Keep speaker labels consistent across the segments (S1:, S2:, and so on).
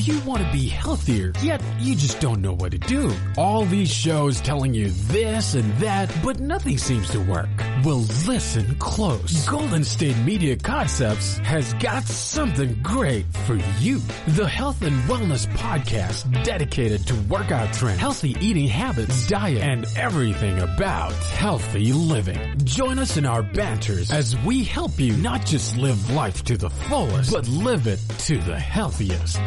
S1: you want to be healthier, yet you just don't know what to do? All these shows telling you this and that, but nothing seems to work. Well, listen close. Golden State Media Concepts has got something great for you. The Health and Wellness Podcast dedicated to workout trends, healthy eating habits, diet, and everything about healthy living. Join us in our banters as we help you not just live life to the fullest, but live it to the healthiest.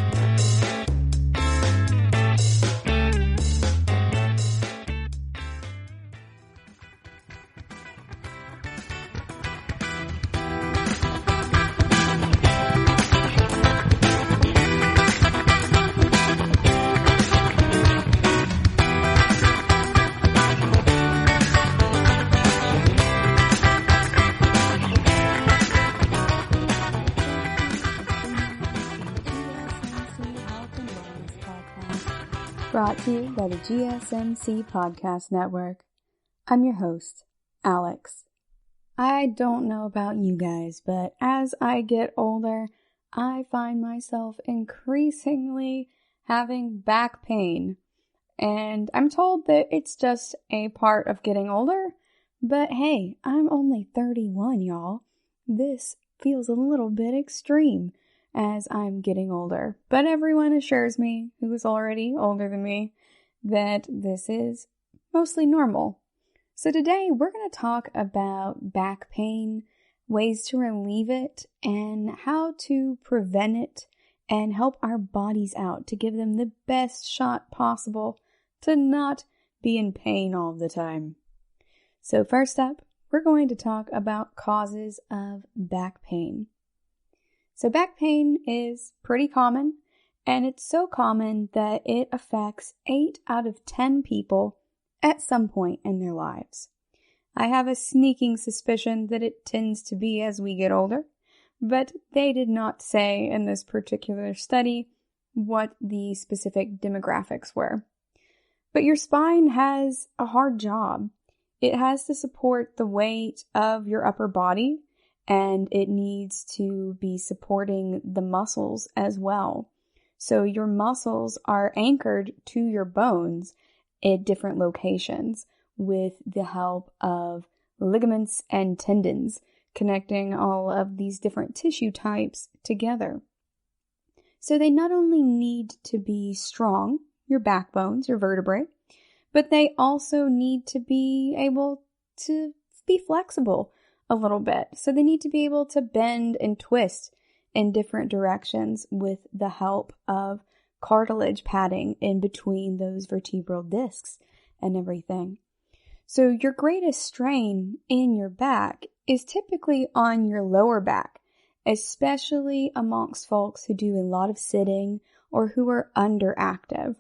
S2: Brought to you by the GSMC Podcast Network. I'm your host, Alex. I don't know about you guys, but as I get older, I find myself increasingly having back pain. And I'm told that it's just a part of getting older, but hey, I'm only 31, y'all. This feels a little bit extreme as I'm getting older. But everyone assures me, who is already older than me, that this is mostly normal. So today we're going to talk about back pain, ways to relieve it, and how to prevent it and help our bodies out to give them the best shot possible to not be in pain all the time. So first up, we're going to talk about causes of back pain. So back pain is pretty common, and it's so common that it affects 8 out of 10 people at some point in their lives. I have a sneaking suspicion that it tends to be as we get older, but they did not say in this particular study what the specific demographics were. But your spine has a hard job. It has to support the weight of your upper body, and it needs to be supporting the muscles as well. So your muscles are anchored to your bones at different locations with the help of ligaments and tendons connecting all of these different tissue types together. So they not only need to be strong, your backbones, your vertebrae, but they also need to be able to be flexible a little bit. So they need to be able to bend and twist in different directions with the help of cartilage padding in between those vertebral discs and everything. So your greatest strain in your back is typically on your lower back, especially amongst folks who do a lot of sitting or who are underactive.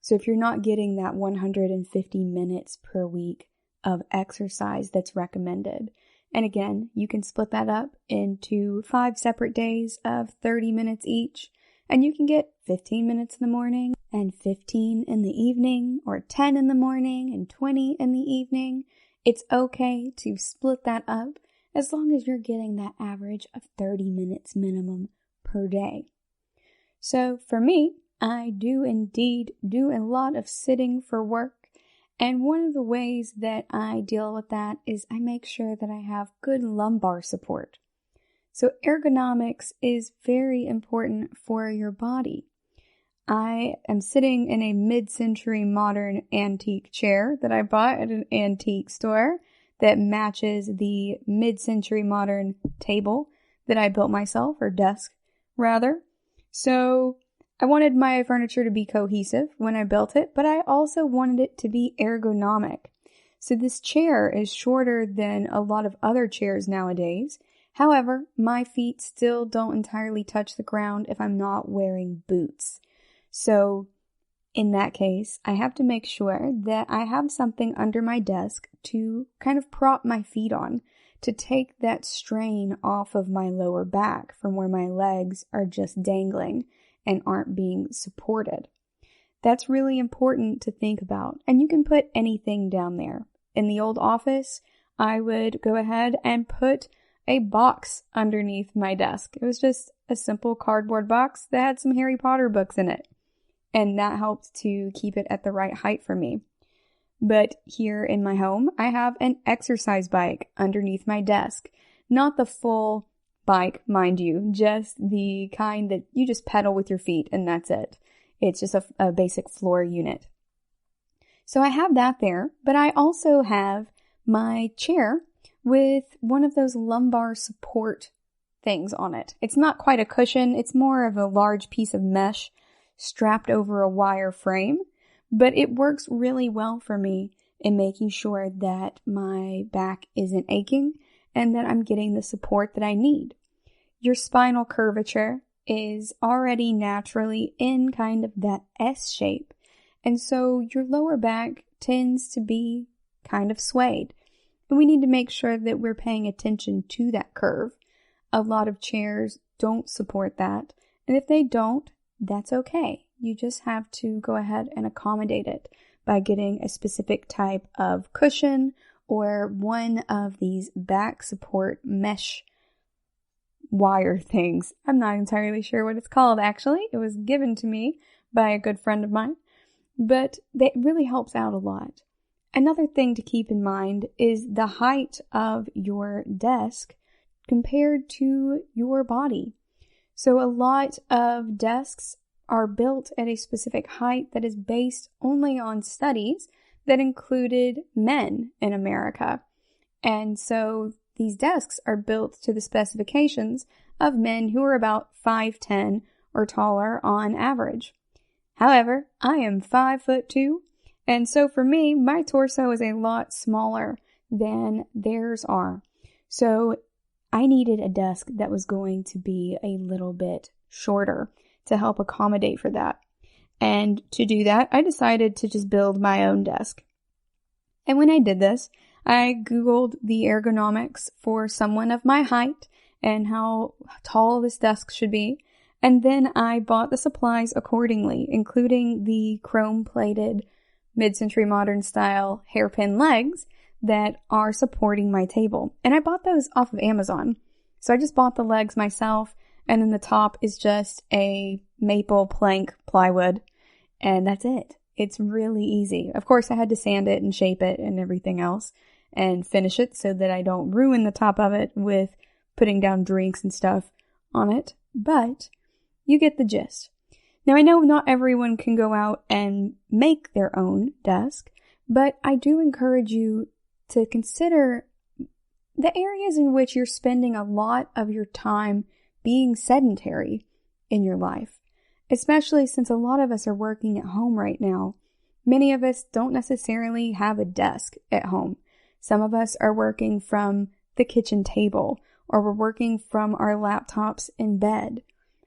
S2: So if you're not getting that 150 minutes per week of exercise that's recommended. And again, you can split that up into 5 separate days of 30 minutes each, and you can get 15 minutes in the morning and 15 in the evening, or 10 in the morning and 20 in the evening. It's okay to split that up as long as you're getting that average of 30 minutes minimum per day. So for me, I do indeed do a lot of sitting for work. And one of the ways that I deal with that is I make sure that I have good lumbar support. So ergonomics is very important for your body. I am sitting in a mid-century modern antique chair that I bought at an antique store that matches the mid-century modern table that I built myself, or desk rather. So I wanted my furniture to be cohesive when I built it, but I also wanted it to be ergonomic. So this chair is shorter than a lot of other chairs nowadays. However, my feet still don't entirely touch the ground if I'm not wearing boots. So in that case, I have to make sure that I have something under my desk to kind of prop my feet on, to take that strain off of my lower back from where my legs are just dangling and aren't being supported. That's really important to think about. And you can put anything down there. In the old office, I would go ahead and put a box underneath my desk. It was just a simple cardboard box that had some Harry Potter books in it. And that helped to keep it at the right height for me. But here in my home, I have an exercise bike underneath my desk. Not the full bike, mind you, just the kind that you just pedal with your feet and that's it. It's just a basic floor unit. So I have that there, but I also have my chair with one of those lumbar support things on it. It's not quite a cushion, it's more of a large piece of mesh strapped over a wire frame, but it works really well for me in making sure that my back isn't aching and that I'm getting the support that I need. Your spinal curvature is already naturally in kind of that S shape, and so your lower back tends to be kind of swayed. And we need to make sure that we're paying attention to that curve. A lot of chairs don't support that, and if they don't, that's okay. You just have to go ahead and accommodate it by getting a specific type of cushion or one of these back support mesh wire things. I'm not entirely sure what it's called actually. It was given to me by a good friend of mine, but that really helps out a lot. Another thing to keep in mind is the height of your desk compared to your body. So a lot of desks are built at a specific height that is based only on studies that included men in America. And so these desks are built to the specifications of men who are about 5'10" or taller on average. However, I am 5'2", and so for me, my torso is a lot smaller than theirs are. So I needed a desk that was going to be a little bit shorter to help accommodate for that. And to do that, I decided to just build my own desk. And when I did this, I Googled the ergonomics for someone of my height and how tall this desk should be. And then I bought the supplies accordingly, including the chrome-plated mid-century modern style hairpin legs that are supporting my table. And I bought those off of Amazon. So I just bought the legs myself, and then the top is just a maple plank plywood, and that's it. It's really easy. Of course, I had to sand it and shape it and everything else and finish it so that I don't ruin the top of it with putting down drinks and stuff on it, but you get the gist. Now, I know not everyone can go out and make their own desk, but I do encourage you to consider the areas in which you're spending a lot of your time being sedentary in your life, especially since a lot of us are working at home right now. Many of us don't necessarily have a desk at home. Some of us are working from the kitchen table, or we're working from our laptops in bed.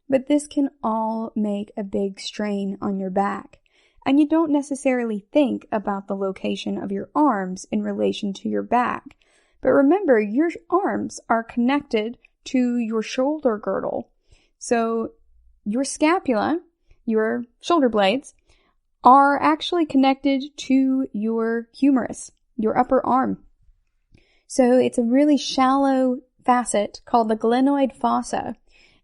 S2: But this can all make a big strain on your back. And you don't necessarily think about the location of your arms in relation to your back. But remember, your arms are connected to your shoulder girdle. So your scapula, your shoulder blades, are actually connected to your humerus, your upper arm. So it's a really shallow facet called the glenoid fossa.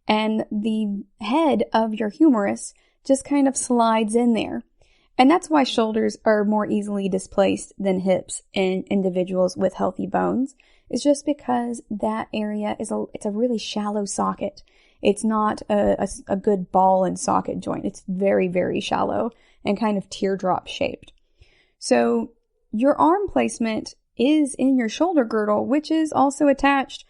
S2: And the head of your humerus just kind of slides in there. And that's why shoulders are more easily displaced than hips in individuals with healthy bones. It's just because that area it's a really shallow socket. It's not a good ball and socket joint. It's very, very shallow and kind of teardrop shaped. So your arm placement is in your shoulder girdle, which is also attached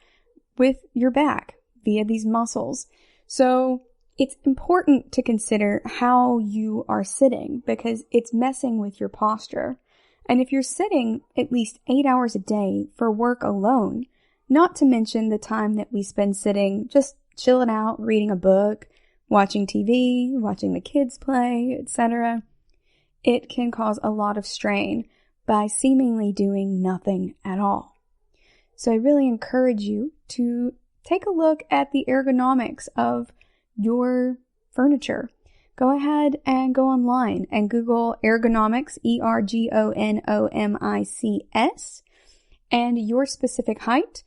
S2: with your back via these muscles. So it's important to consider how you are sitting because it's messing with your posture. And if you're sitting at least 8 hours a day for work alone, not to mention the time that we spend sitting just chilling out, reading a book, watching TV, watching the kids play, etc., it can cause a lot of strain by seemingly doing nothing at all. So I really encourage you to take a look at the ergonomics of your furniture. Go ahead and go online and Google ergonomics, ergonomics, and your specific height,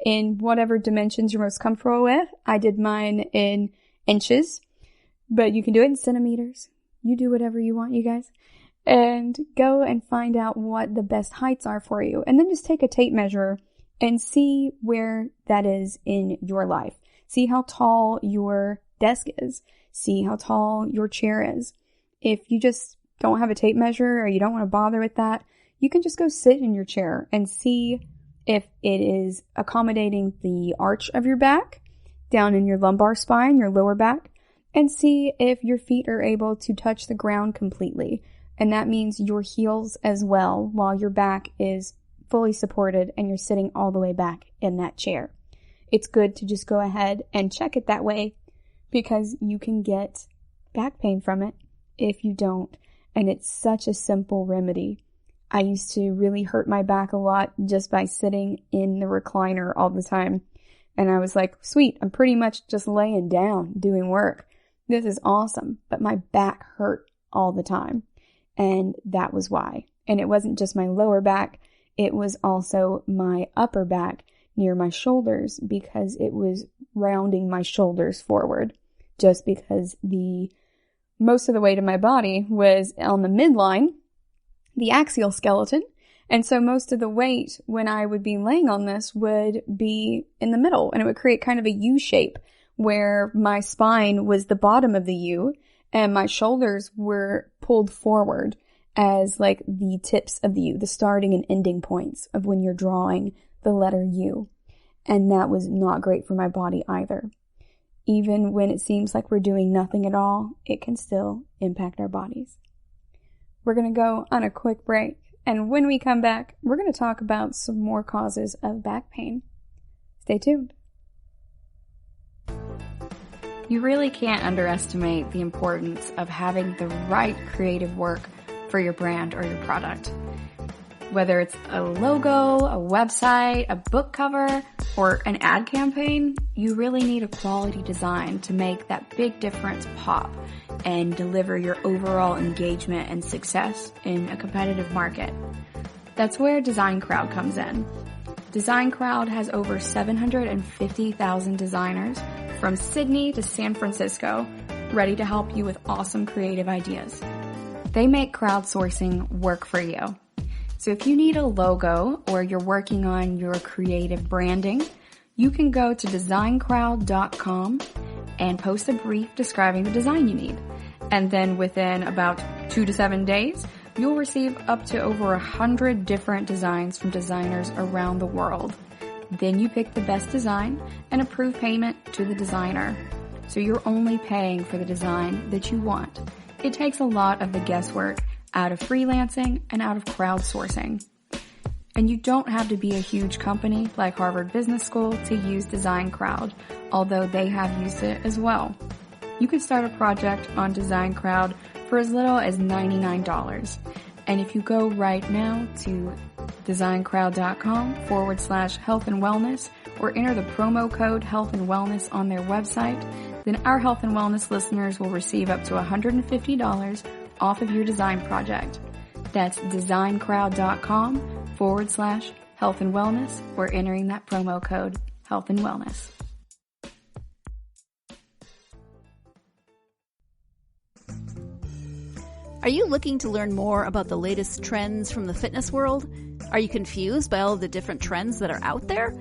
S2: in whatever dimensions you're most comfortable with. I did mine in inches, but you can do it in centimeters. You do whatever you want, you guys. And go and find out what the best heights are for you. And then just take a tape measure and see where that is in your life. See how tall your desk is. See how tall your chair is. If you just don't have a tape measure or you don't want to bother with that, you can just go sit in your chair and see if it is accommodating the arch of your back, down in your lumbar spine, your lower back, and see if your feet are able to touch the ground completely. And that means your heels as well, while your back is fully supported and you're sitting all the way back in that chair. It's good to just go ahead and check it that way because you can get back pain from it if you don't. And it's such a simple remedy. I used to really hurt my back a lot just by sitting in the recliner all the time. And I was like, sweet, I'm pretty much just laying down doing work. This is awesome. But my back hurt all the time. And that was why. And it wasn't just my lower back. It was also my upper back near my shoulders because it was rounding my shoulders forward. Just because most of the weight of my body was on the midline, the axial skeleton. And so most of the weight when I would be laying on this would be in the middle, and it would create kind of a U shape where my spine was the bottom of the U and my shoulders were pulled forward as like the tips of the U, the starting and ending points of when you're drawing the letter U. And that was not great for my body either. Even when it seems like we're doing nothing at all, it can still impact our bodies. We're going to go on a quick break, and when we come back, we're going to talk about some more causes of back pain. Stay tuned. You really can't underestimate the importance of having the right creative work for your brand or your product. Whether it's a logo, a website, a book cover, or an ad campaign, you really need a quality design to make that big difference pop and deliver your overall engagement and success in a competitive market. That's where Design Crowd comes in. Design Crowd has over 750,000 designers from Sydney to San Francisco ready to help you with awesome creative ideas. They make crowdsourcing work for you. So if you need a logo or you're working on your creative branding, you can go to designcrowd.com and post a brief describing the design you need. And then within about 2 to 7 days, you'll receive up to over 100 different designs from designers around the world. Then you pick the best design and approve payment to the designer. So you're only paying for the design that you want. It takes a lot of the guesswork out of freelancing and out of crowdsourcing. And you don't have to be a huge company like Harvard Business School to use Design Crowd, although they have used it as well. You can start a project on Design Crowd for as little as $99. And if you go right now to designcrowd.com/health and wellness or enter the promo code health and wellness on their website, then our health and wellness listeners will receive up to $150 off of your design project. That's designcrowd.com/health and wellness or entering that promo code health and wellness.
S3: Are you looking to learn more about the latest trends from the fitness world? Are you confused by all of the different trends that are out there?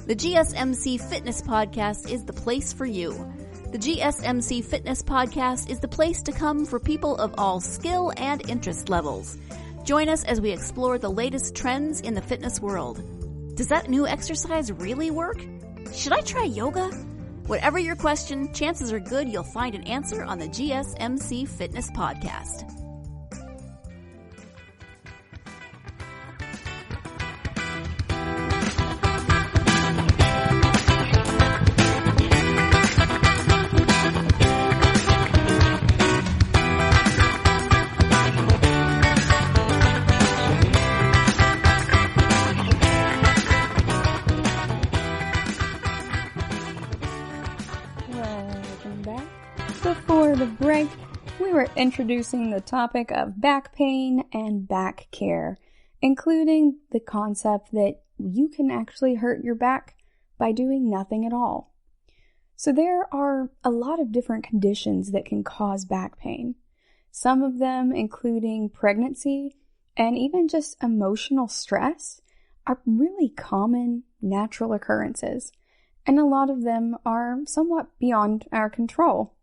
S3: The GSMC Fitness Podcast is the place for you. The GSMC Fitness Podcast is the place to come for people of all skill and interest levels. Join us as we explore the latest trends in the fitness world. Does that new exercise really work? Should I try yoga? Whatever your question, chances are good you'll find an answer on the GSMC Fitness Podcast.
S2: Before the break, we were introducing the topic of back pain and back care, including the concept that you can actually hurt your back by doing nothing at all. So there are a lot of different conditions that can cause back pain. Some of them, including pregnancy and even just emotional stress, are really common natural occurrences, and a lot of them are somewhat beyond our control.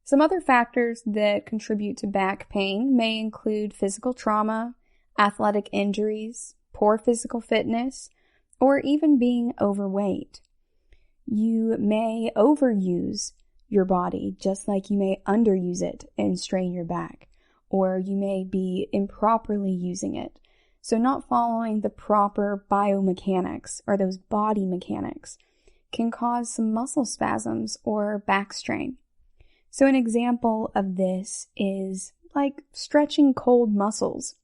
S2: Some other factors that contribute to back pain may include physical trauma, athletic injuries, poor physical fitness, or even being overweight. You may overuse your body just like you may underuse it and strain your back, or you may be improperly using it. So not following the proper biomechanics or those body mechanics can cause some muscle spasms or back strain. So an example of this is like stretching cold muscles.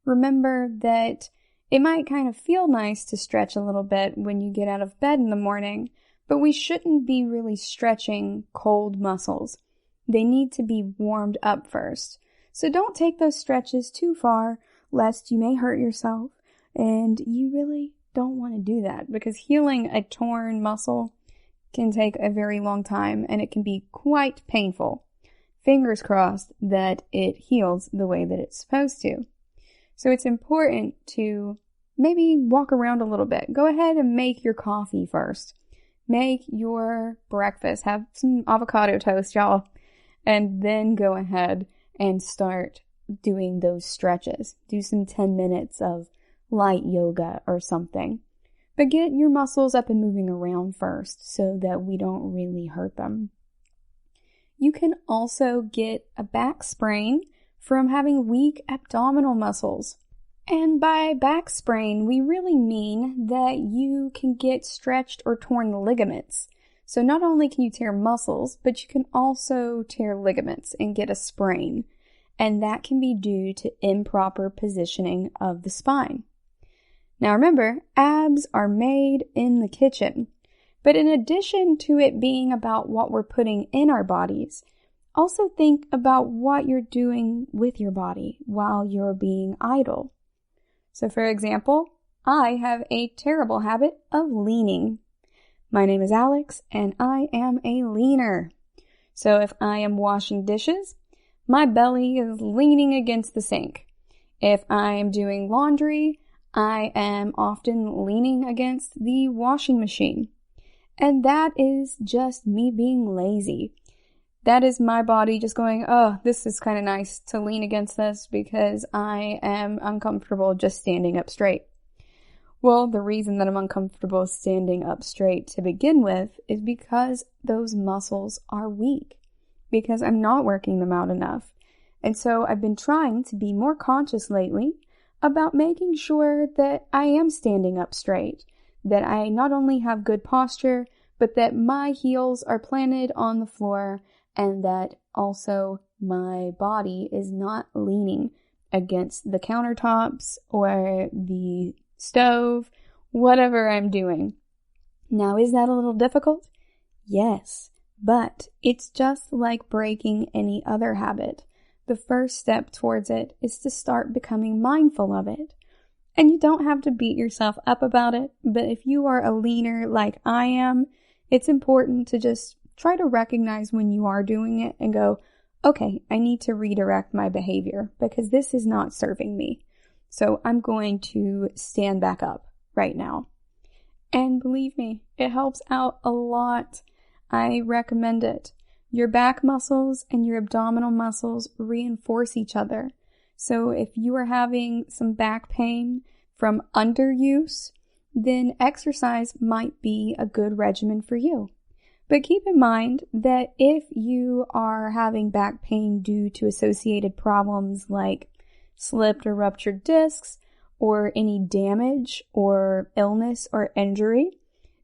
S2: Remember that it might kind of feel nice to stretch a little bit when you get out of bed in the morning, but we shouldn't be really stretching cold muscles. They need to be warmed up first. So don't take those stretches too far, lest you may hurt yourself, and you really don't want to do that because healing a torn muscle can take a very long time and it can be quite painful. Fingers crossed that it heals the way that it's supposed to. So it's important to maybe walk around a little bit. Go ahead and make your coffee first. Make your breakfast. Have some avocado toast, y'all. And then go ahead and start doing those stretches. Do some 10 minutes of light yoga or something. But get your muscles up and moving around first so that we don't really hurt them. You can also get a back sprain from having weak abdominal muscles. And by back sprain, we really mean that you can get stretched or torn ligaments. So not only can you tear muscles, but you can also tear ligaments and get a sprain. And that can be due to improper positioning of the spine. Now remember, abs are made in the kitchen. But in addition to it being about what we're putting in our bodies, also think about what you're doing with your body while you're being idle. So for example, I have a terrible habit of leaning. My name is Alex, and I am a leaner. So if I am washing dishes, my belly is leaning against the sink. If I am doing laundry, I am often leaning against the washing machine. And that is just me being lazy. That is my body just going, oh, this is kind of nice to lean against this because I am uncomfortable just standing up straight. Well, the reason that I'm uncomfortable standing up straight to begin with is because those muscles are weak, because I'm not working them out enough. And so I've been trying to be more conscious lately about making sure that I am standing up straight, that I not only have good posture, but that my heels are planted on the floor and that also my body is not leaning against the countertops or the stove, whatever I'm doing. Now, is that a little difficult? Yes, but it's just like breaking any other habit. The first step towards it is to start becoming mindful of it. And you don't have to beat yourself up about it, but if you are a leaner like I am, it's important to just try to recognize when you are doing it and go, okay, I need to redirect my behavior because this is not serving me. So I'm going to stand back up right now. And believe me, it helps out a lot. I recommend it. Your back muscles and your abdominal muscles reinforce each other. So if you are having some back pain from underuse, then exercise might be a good regimen for you. But keep in mind that if you are having back pain due to associated problems like slipped or ruptured discs or any damage or illness or injury,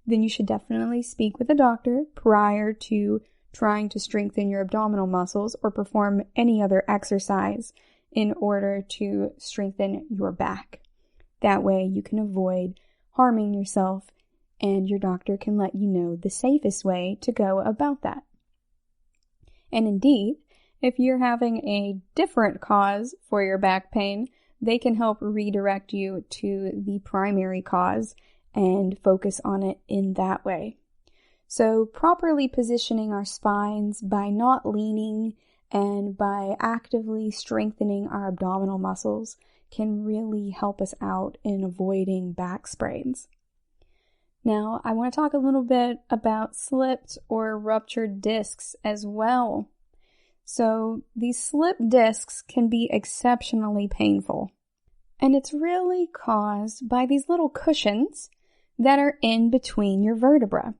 S2: then you should definitely speak with a doctor prior to trying to strengthen your abdominal muscles or perform any other exercise in order to strengthen your back. That way you can avoid harming yourself and your doctor can let you know the safest way to go about that. And indeed, if you're having a different cause for your back pain, they can help redirect you to the primary cause and focus on it in that way. So properly positioning our spines by not leaning and by actively strengthening our abdominal muscles can really help us out in avoiding back sprains. Now, I want to talk a little bit about slipped or ruptured discs as well. So these slipped discs can be exceptionally painful. And it's really caused by these little cushions that are in between your vertebrae.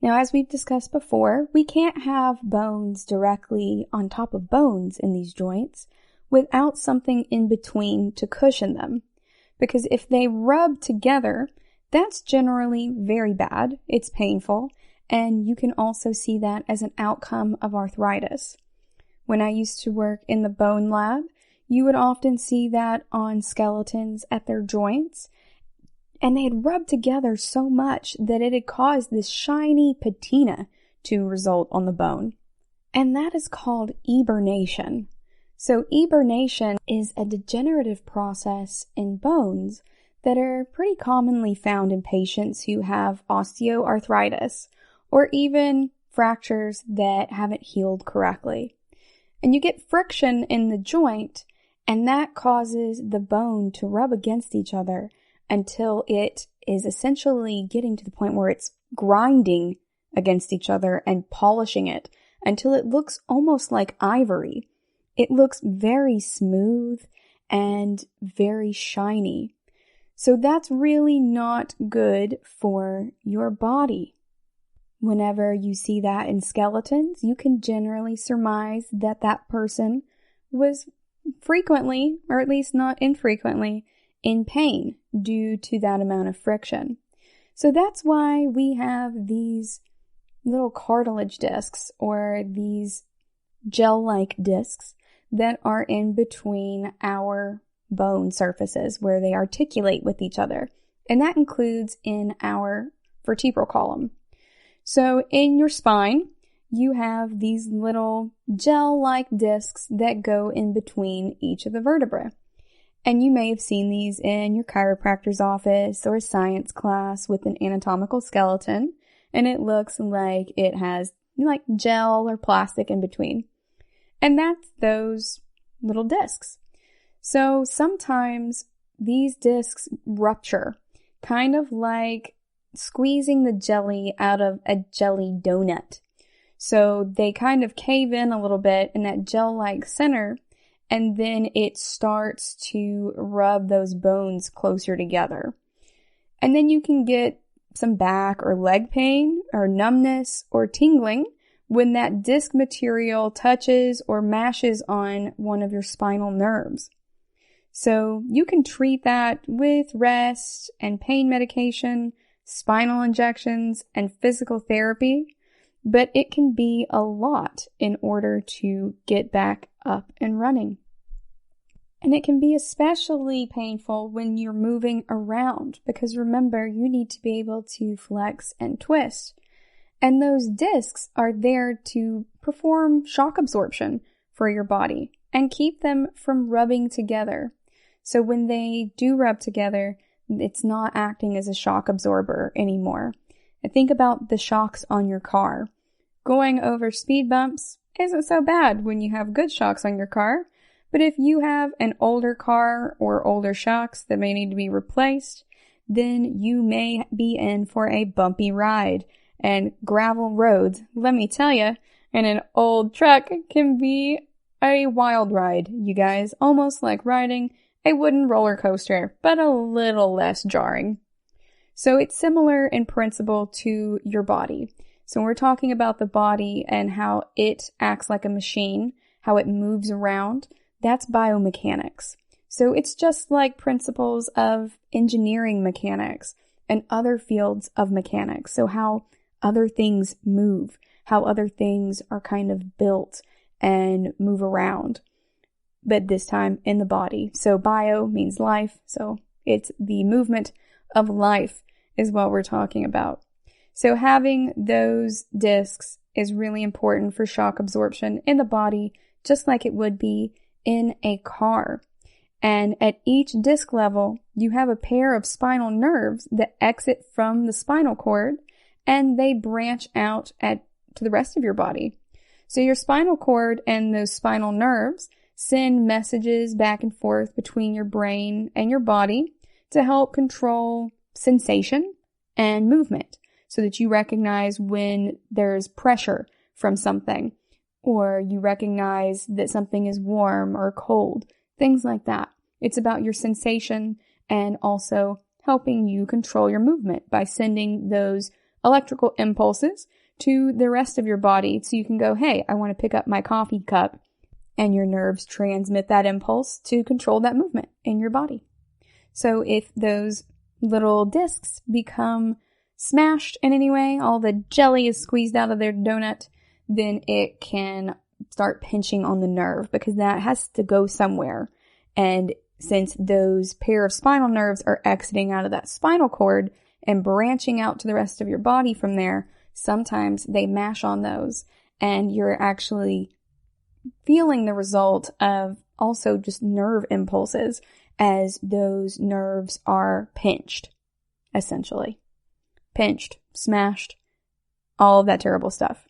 S2: Now, as we've discussed before, we can't have bones directly on top of bones in these joints without something in between to cushion them. Because if they rub together, that's generally very bad. It's painful, and you can also see that as an outcome of arthritis. When I used to work in the bone lab, you would often see that on skeletons at their joints, and they had rubbed together so much that it had caused this shiny patina to result on the bone. And that is called eburnation. So eburnation is a degenerative process in bones that are pretty commonly found in patients who have osteoarthritis or even fractures that haven't healed correctly. And you get friction in the joint, and that causes the bone to rub against each other until it is essentially getting to the point where it's grinding against each other and polishing it until it looks almost like ivory. It looks very smooth and very shiny. So that's really not good for your body. Whenever you see that in skeletons, you can generally surmise that that person was frequently, or at least not infrequently, in pain due to that amount of friction. So that's why we have these little cartilage discs or these gel-like discs that are in between our bone surfaces where they articulate with each other. And that includes in our vertebral column. So in your spine, you have these little gel-like discs that go in between each of the vertebrae. And you may have seen these in your chiropractor's office or a science class with an anatomical skeleton, and it looks like it has like gel or plastic in between. And that's those little discs. So sometimes these discs rupture, kind of like squeezing the jelly out of a jelly donut. So they kind of cave in a little bit in that gel-like center, and then it starts to rub those bones closer together. And then you can get some back or leg pain or numbness or tingling when that disc material touches or mashes on one of your spinal nerves. So you can treat that with rest and pain medication, spinal injections, and physical therapy, but it can be a lot in order to get back up and running. And it can be especially painful when you're moving around, because remember, you need to be able to flex and twist. And those discs are there to perform shock absorption for your body and keep them from rubbing together. So when they do rub together, it's not acting as a shock absorber anymore. And think about the shocks on your car. Going over speed bumps isn't so bad when you have good shocks on your car, but if you have an older car or older shocks that may need to be replaced, then you may be in for a bumpy ride. And gravel roads, let me tell you, in an old truck can be a wild ride, you guys, almost like riding a wooden roller coaster, but a little less jarring. So it's similar in principle to your body. So when we're talking about the body and how it acts like a machine, how it moves around, that's biomechanics. So it's just like principles of engineering mechanics and other fields of mechanics. So how other things move, how other things are kind of built and move around, but this time in the body. So bio means life, so it's the movement of life is what we're talking about. So having those discs is really important for shock absorption in the body, just like it would be in a car. And at each disc level, you have a pair of spinal nerves that exit from the spinal cord, and they branch out to the rest of your body. So your spinal cord and those spinal nerves send messages back and forth between your brain and your body to help control sensation and movement, so that you recognize when there's pressure from something, or you recognize that something is warm or cold, things like that. It's about your sensation and also helping you control your movement by sending those electrical impulses to the rest of your body, so you can go, hey, I want to pick up my coffee cup, and your nerves transmit that impulse to control that movement in your body. So if those little discs become smashed in any way, all the jelly is squeezed out of their donut, then it can start pinching on the nerve, because that has to go somewhere. And since those pair of spinal nerves are exiting out of that spinal cord and branching out to the rest of your body from there, sometimes they mash on those, and you're actually feeling the result of also just nerve impulses as those nerves are pinched, essentially. Pinched, smashed, all of that terrible stuff.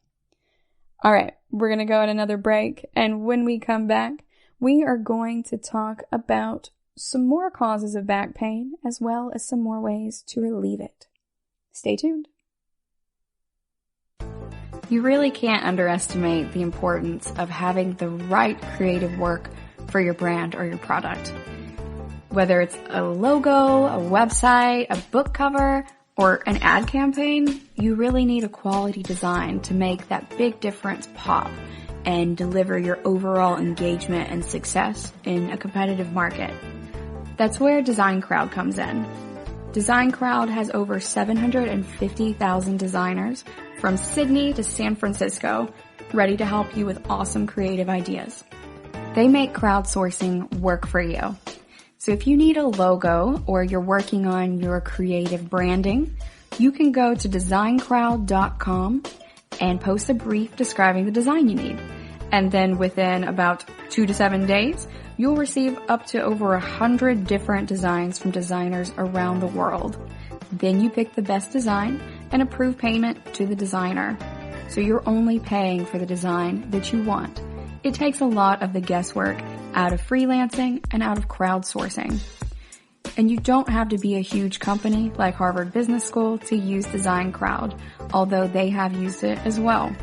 S2: All right, we're going to go on another break, and when we come back, we are going to talk about some more causes of back pain, as well as some more ways to relieve it. Stay tuned. You really can't underestimate the importance of having the right creative work for your brand or your product. Whether it's a logo, a website, a book cover, or an ad campaign, you really need a quality design to make that big difference pop and deliver your overall engagement and success in a competitive market. That's where Design Crowd comes in. Design Crowd has over 750,000 designers from Sydney to San Francisco ready to help you with awesome creative ideas. They make crowdsourcing work for you. So if you need a logo or you're working on your creative branding, you can go to designcrowd.com and post a brief describing the design you need. And then within about 2 to 7 days, you'll receive up to over 100 different designs from designers around the world. Then you pick the best design and approve payment to the designer. So you're only paying for the design that you want. It takes a lot of the guesswork out of freelancing and out of crowdsourcing. And you don't have to be a huge company like Harvard Business School to use Design Crowd, although they have used it as well.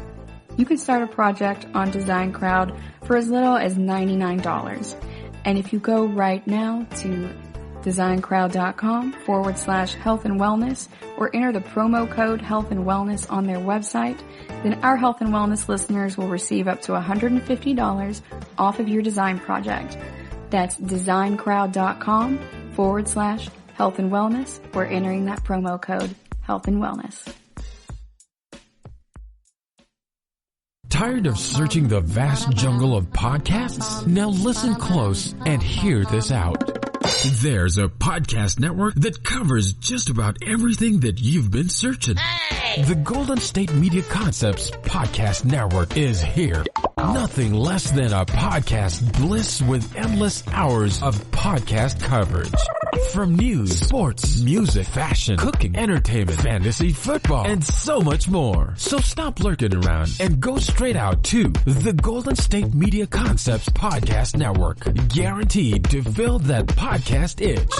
S2: You can start a project on Design Crowd for as little as $99. And if you go right now to designcrowd.com/health and wellness or enter the promo code health and wellness on their website, then our health and wellness listeners will receive up to $150 off of your design project. That's designcrowd.com/health and wellness or entering that promo code health and wellness.
S1: Tired of searching the vast jungle of podcasts? Now listen close and hear this out. There's a podcast network that covers just about everything that you've been searching. Hey! The Golden State Media Concepts Podcast Network is here. Nothing less than a podcast bliss with endless hours of podcast coverage. From news, sports, music, fashion, cooking, entertainment, fantasy, football, and so much more. So stop lurking around and go straight out to the Golden State Media Concepts Podcast Network. Guaranteed to fill that podcast itch.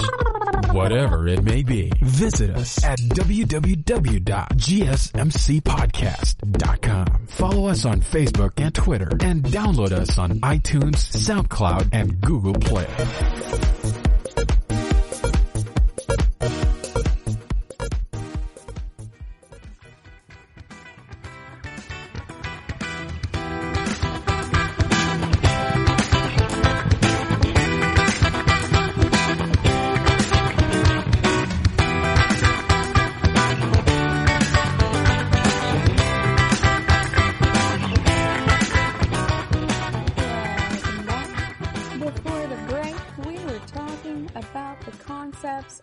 S1: Whatever it may be. Visit us at www.gsmcpodcast.com. Follow us on Facebook and Twitter, and download us on iTunes, SoundCloud, and Google Play.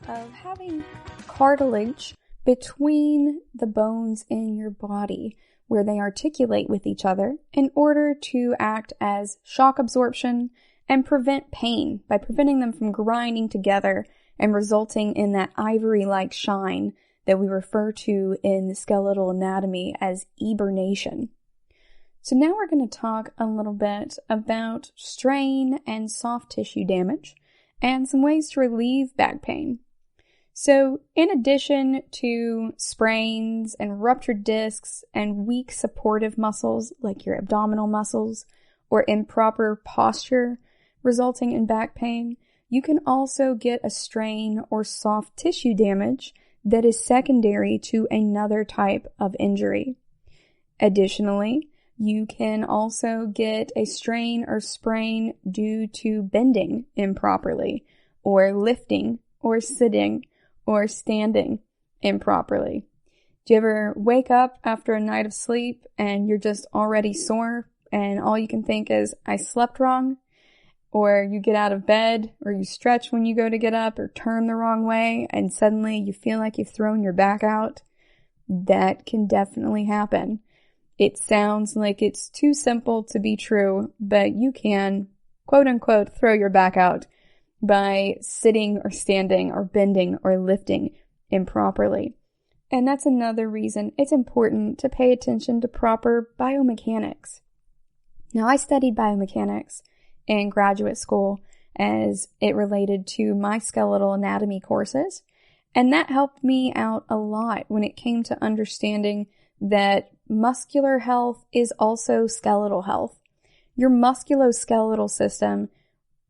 S2: Of having cartilage between the bones in your body where they articulate with each other in order to act as shock absorption and prevent pain by preventing them from grinding together and resulting in that ivory-like shine that we refer to in the skeletal anatomy as eburnation. So now we're going to talk a little bit about strain and soft tissue damage and some ways to relieve back pain. So in addition to sprains and ruptured discs and weak supportive muscles like your abdominal muscles or improper posture resulting in back pain, you can also get a strain or soft tissue damage that is secondary to another type of injury. Additionally, you can also get a strain or sprain due to bending improperly, or lifting, or sitting, or standing improperly. Do you ever wake up after a night of sleep and you're just already sore and all you can think is, I slept wrong? Or you get out of bed, or you stretch when you go to get up, or turn the wrong way, and suddenly you feel like you've thrown your back out? That can definitely happen. It sounds like it's too simple to be true, but you can, quote unquote, throw your back out by sitting or standing or bending or lifting improperly. And that's another reason it's important to pay attention to proper biomechanics. Now, I studied biomechanics in graduate school as it related to my skeletal anatomy courses, and that helped me out a lot when it came to understanding that muscular health is also skeletal health. Your musculoskeletal system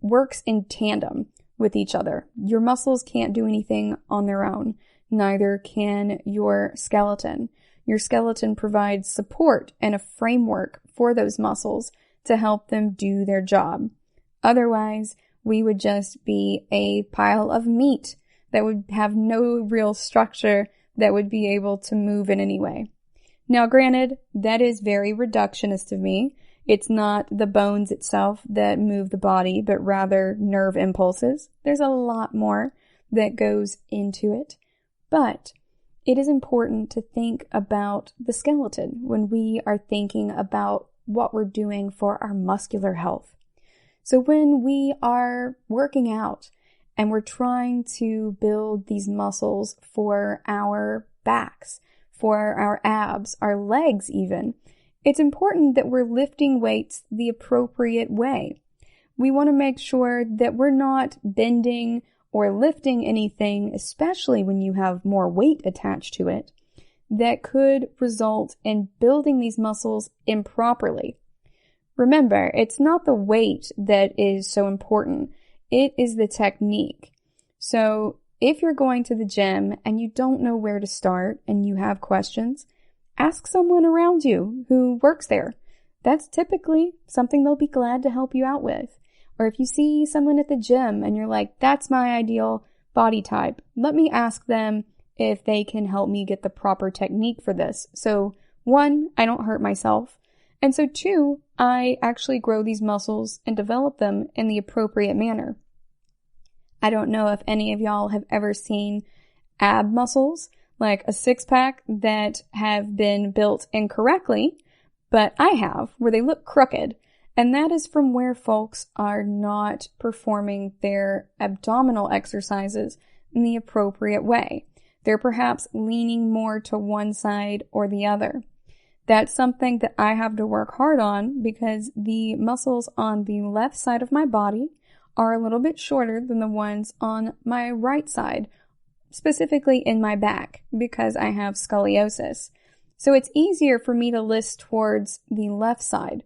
S2: works in tandem with each other. Your muscles can't do anything on their own. Neither can your skeleton. Your skeleton provides support and a framework for those muscles to help them do their job. Otherwise, we would just be a pile of meat that would have no real structure that would be able to move in any way. Now, granted, that is very reductionist of me. It's not the bones itself that move the body, but rather nerve impulses. There's a lot more that goes into it. But it is important to think about the skeleton when we are thinking about what we're doing for our muscular health. So when we are working out and we're trying to build these muscles for our backs, for our abs, our legs even, it's important that we're lifting weights the appropriate way. We want to make sure that we're not bending or lifting anything, especially when you have more weight attached to it, that could result in building these muscles improperly. Remember, it's not the weight that is so important. It is the technique. So if you're going to the gym and you don't know where to start and you have questions, ask someone around you who works there. That's typically something they'll be glad to help you out with. Or if you see someone at the gym and you're like, that's my ideal body type, let me ask them if they can help me get the proper technique for this. So 1, I don't hurt myself. And so 2, I actually grow these muscles and develop them in the appropriate manner. I don't know if any of y'all have ever seen ab muscles, like a six-pack that have been built incorrectly, but I have, where they look crooked. And that is from where folks are not performing their abdominal exercises in the appropriate way. They're perhaps leaning more to one side or the other. That's something that I have to work hard on because the muscles on the left side of my body are a little bit shorter than the ones on my right side, specifically in my back because I have scoliosis. So it's easier for me to list towards the left side.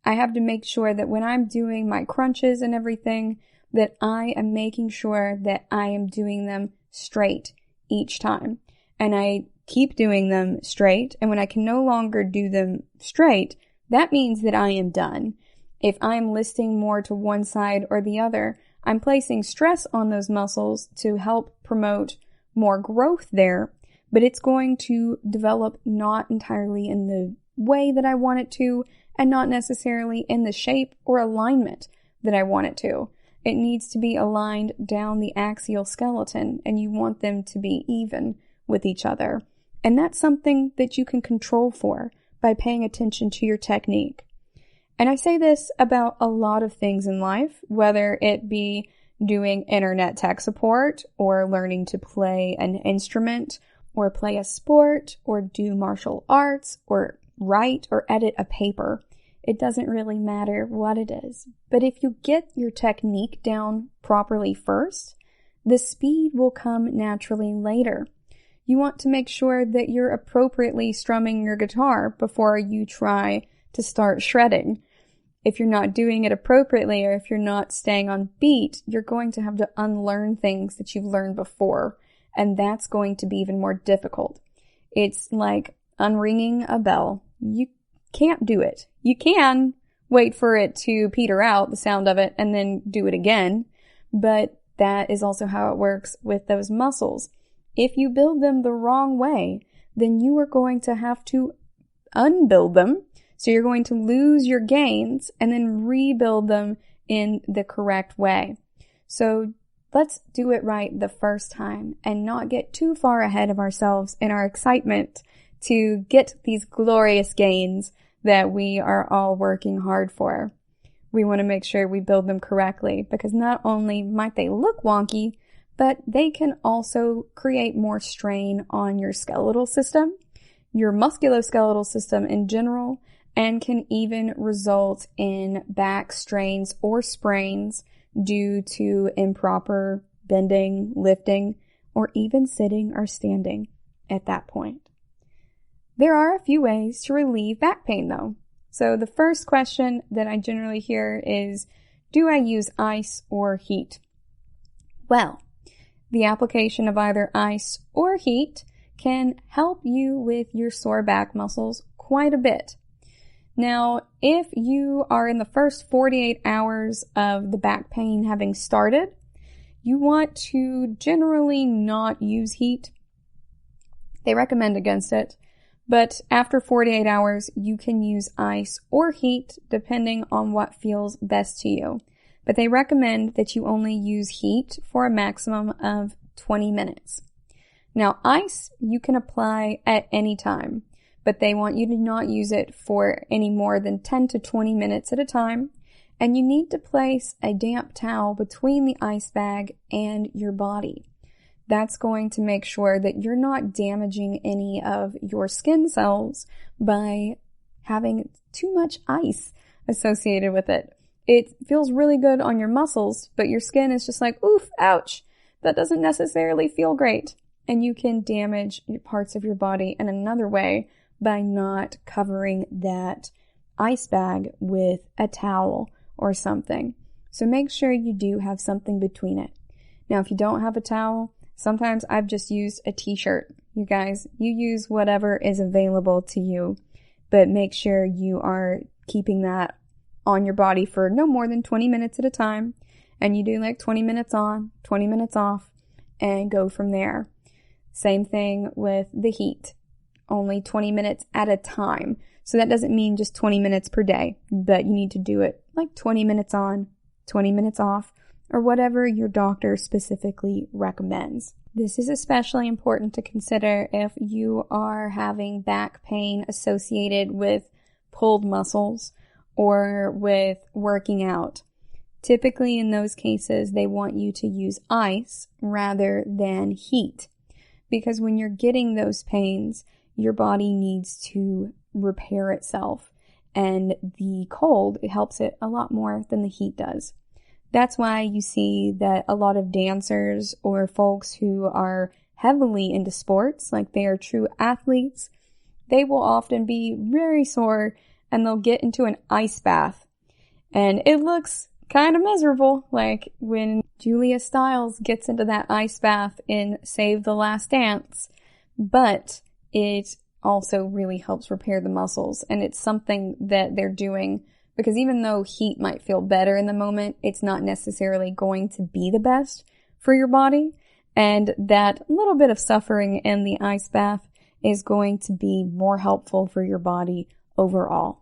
S2: I have to make sure that when I'm doing my crunches and everything, that I am making sure that I am doing them straight each time. And I keep doing them straight. And when I can no longer do them straight, that means that I am done. If I'm listing more to one side or the other, I'm placing stress on those muscles to help promote more growth there, but it's going to develop not entirely in the way that I want it to, and not necessarily in the shape or alignment that I want it to. It needs to be aligned down the axial skeleton, and you want them to be even with each other. And that's something that you can control for by paying attention to your technique. And I say this about a lot of things in life, whether it be doing internet tech support or learning to play an instrument or play a sport or do martial arts or write or edit a paper. It doesn't really matter what it is. But if you get your technique down properly first, the speed will come naturally later. You want to make sure that you're appropriately strumming your guitar before you try to start shredding. If you're not doing it appropriately or if you're not staying on beat, you're going to have to unlearn things that you've learned before, and that's going to be even more difficult. It's like unringing a bell. You can't do it. You can wait for it to peter out, the sound of it, and then do it again, but that is also how it works with those muscles. If you build them the wrong way, then you are going to have to unbuild them. So you're going to lose your gains and then rebuild them in the correct way. So let's do it right the first time and not get too far ahead of ourselves in our excitement to get these glorious gains that we are all working hard for. We want to make sure we build them correctly because not only might they look wonky, but they can also create more strain on your skeletal system, your musculoskeletal system in general, and can even result in back strains or sprains due to improper bending, lifting, or even sitting or standing at that point. There are a few ways to relieve back pain though. So the first question that I generally hear is, do I use ice or heat? Well, the application of either ice or heat can help you with your sore back muscles quite a bit. Now, if you are in the first 48 hours of the back pain having started, you want to generally not use heat. They recommend against it, but after 48 hours, you can use ice or heat depending on what feels best to you. But they recommend that you only use heat for a maximum of 20 minutes. Now, ice you can apply at any time, but they want you to not use it for any more than 10 to 20 minutes at a time, and you need to place a damp towel between the ice bag and your body. That's going to make sure that you're not damaging any of your skin cells by having too much ice associated with it. It feels really good on your muscles, but your skin is just like, oof, ouch, that doesn't necessarily feel great. And you can damage parts of your body in another way by not covering that ice bag with a towel or something. So make sure you do have something between it. Now, if you don't have a towel, sometimes I've just used a t-shirt. You guys, you use whatever is available to you, but make sure you are keeping that on your body for no more than 20 minutes at a time. And you do like 20 minutes on, 20 minutes off, and go from there. Same thing with the heat. Only 20 minutes at a time. So that doesn't mean just 20 minutes per day, but you need to do it like 20 minutes on, 20 minutes off, or whatever your doctor specifically recommends. This is especially important to consider if you are having back pain associated with pulled muscles or with working out. Typically in those cases, they want you to use ice rather than heat, because when you're getting those pains, your body needs to repair itself, and the cold, it helps it a lot more than the heat does. That's why you see that a lot of dancers or folks who are heavily into sports, like they are true athletes, they will often be very sore and they'll get into an ice bath. And it looks kind of miserable, like when Julia Stiles gets into that ice bath in Save the Last Dance. But it also really helps repair the muscles, and it's something that they're doing because even though heat might feel better in the moment, it's not necessarily going to be the best for your body, and that little bit of suffering in the ice bath is going to be more helpful for your body overall.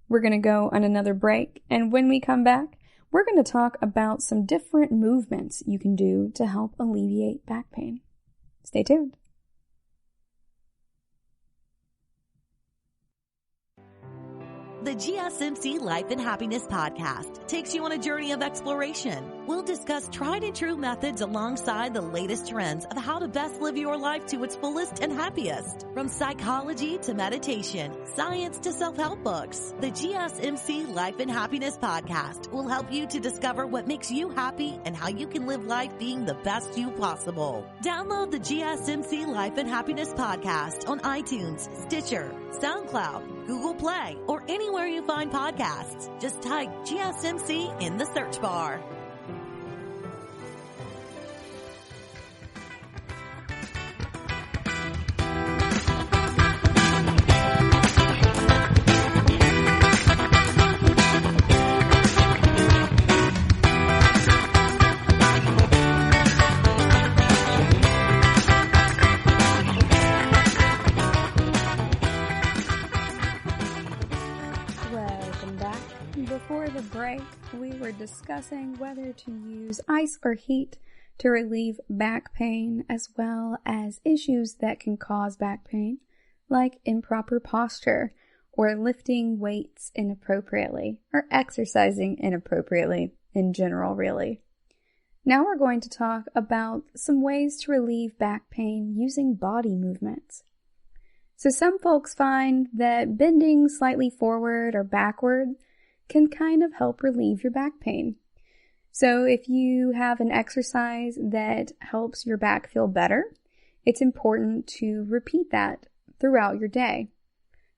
S2: We're going to go on another break, and when we come back, we're going to talk about some different movements you can do to help alleviate back pain. Stay tuned.
S4: The GSMC Life and Happiness podcast takes you on a journey of exploration. We'll discuss tried and true methods alongside the latest trends of how to best live your life to its fullest and happiest. From psychology to meditation, science to self-help books, the GSMC Life and Happiness podcast will help you to discover what makes you happy and how you can live life being the best you possible. Download the GSMC Life and Happiness podcast on iTunes, Stitcher, SoundCloud, Google Play, or anywhere you find podcasts. Just type GSMC in the search bar.
S2: Before the break, we were discussing whether to use ice or heat to relieve back pain, as well as issues that can cause back pain, like improper posture, or lifting weights inappropriately, or exercising inappropriately in general, really. Now we're going to talk about some ways to relieve back pain using body movements. So some folks find that bending slightly forward or backward can kind of help relieve your back pain. So if you have an exercise that helps your back feel better, it's important to repeat that throughout your day.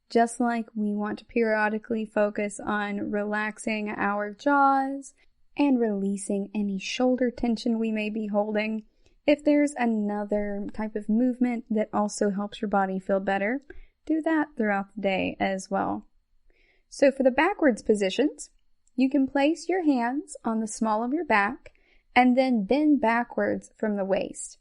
S2: Just like we want to periodically focus on relaxing our jaws and releasing any shoulder tension we may be holding, if there's another type of movement that also helps your body feel better, do that throughout the day as well. So for the backwards positions, you can place your hands on the small of your back and then bend backwards from the waist.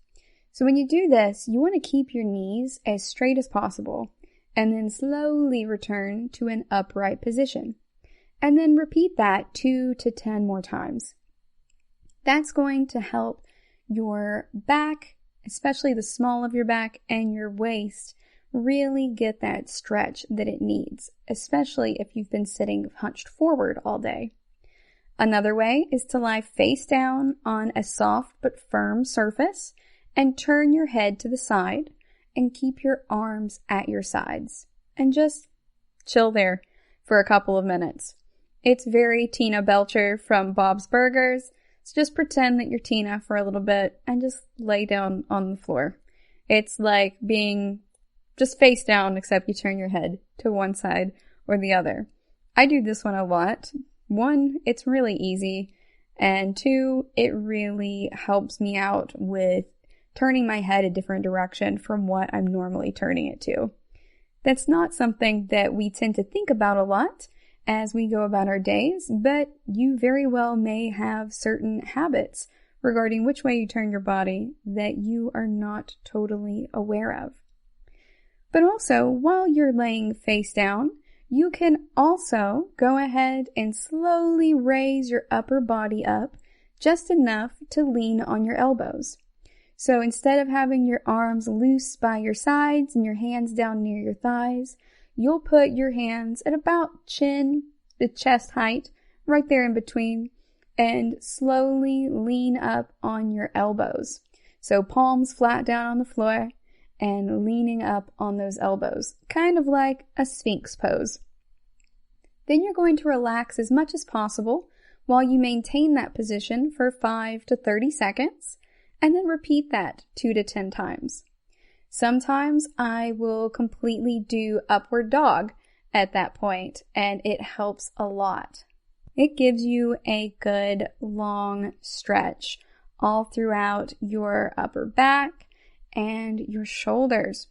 S2: So when you do this, you want to keep your knees as straight as possible and then slowly return to an upright position. And then repeat that 2 to 10 more times. That's going to help your back, especially the small of your back and your waist, really get that stretch that it needs, especially if you've been sitting hunched forward all day. Another way is to lie face down on a soft but firm surface and turn your head to the side and keep your arms at your sides and just chill there for a couple of minutes. It's very Tina Belcher from Bob's Burgers, so just pretend that you're Tina for a little bit and just lay down on the floor. It's like being just face down, except you turn your head to one side or the other. I do this one a lot. 1, it's really easy. And 2, it really helps me out with turning my head a different direction from what I'm normally turning it to. That's not something that we tend to think about a lot as we go about our days, but you very well may have certain habits regarding which way you turn your body that you are not totally aware of. But also, while you're laying face down, you can also go ahead and slowly raise your upper body up just enough to lean on your elbows. So instead of having your arms loose by your sides and your hands down near your thighs, you'll put your hands at about chin to chest height, right there in between, and slowly lean up on your elbows. So palms flat down on the floor, and leaning up on those elbows, kind of like a Sphinx pose. Then you're going to relax as much as possible while you maintain that position for 5 to 30 seconds, and then repeat that 2 to 10 times. Sometimes I will completely do upward dog at that point, and it helps a lot. It gives you a good long stretch all throughout your upper back and your shoulders.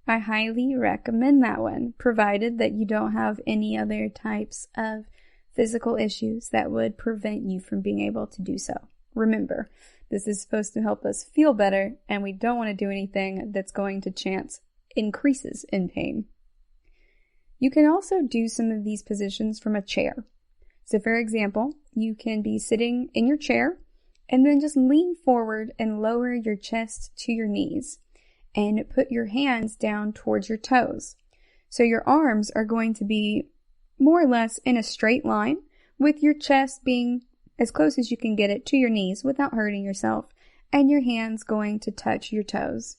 S2: I highly recommend that one, provided that you don't have any other types of physical issues that would prevent you from being able to do so. Remember, this is supposed to help us feel better, and we don't want to do anything that's going to chance increases in pain. You can also do some of these positions from a chair. So for example, you can be sitting in your chair and then just lean forward and lower your chest to your knees and put your hands down towards your toes. So your arms are going to be more or less in a straight line, with your chest being as close as you can get it to your knees without hurting yourself, and your hands going to touch your toes.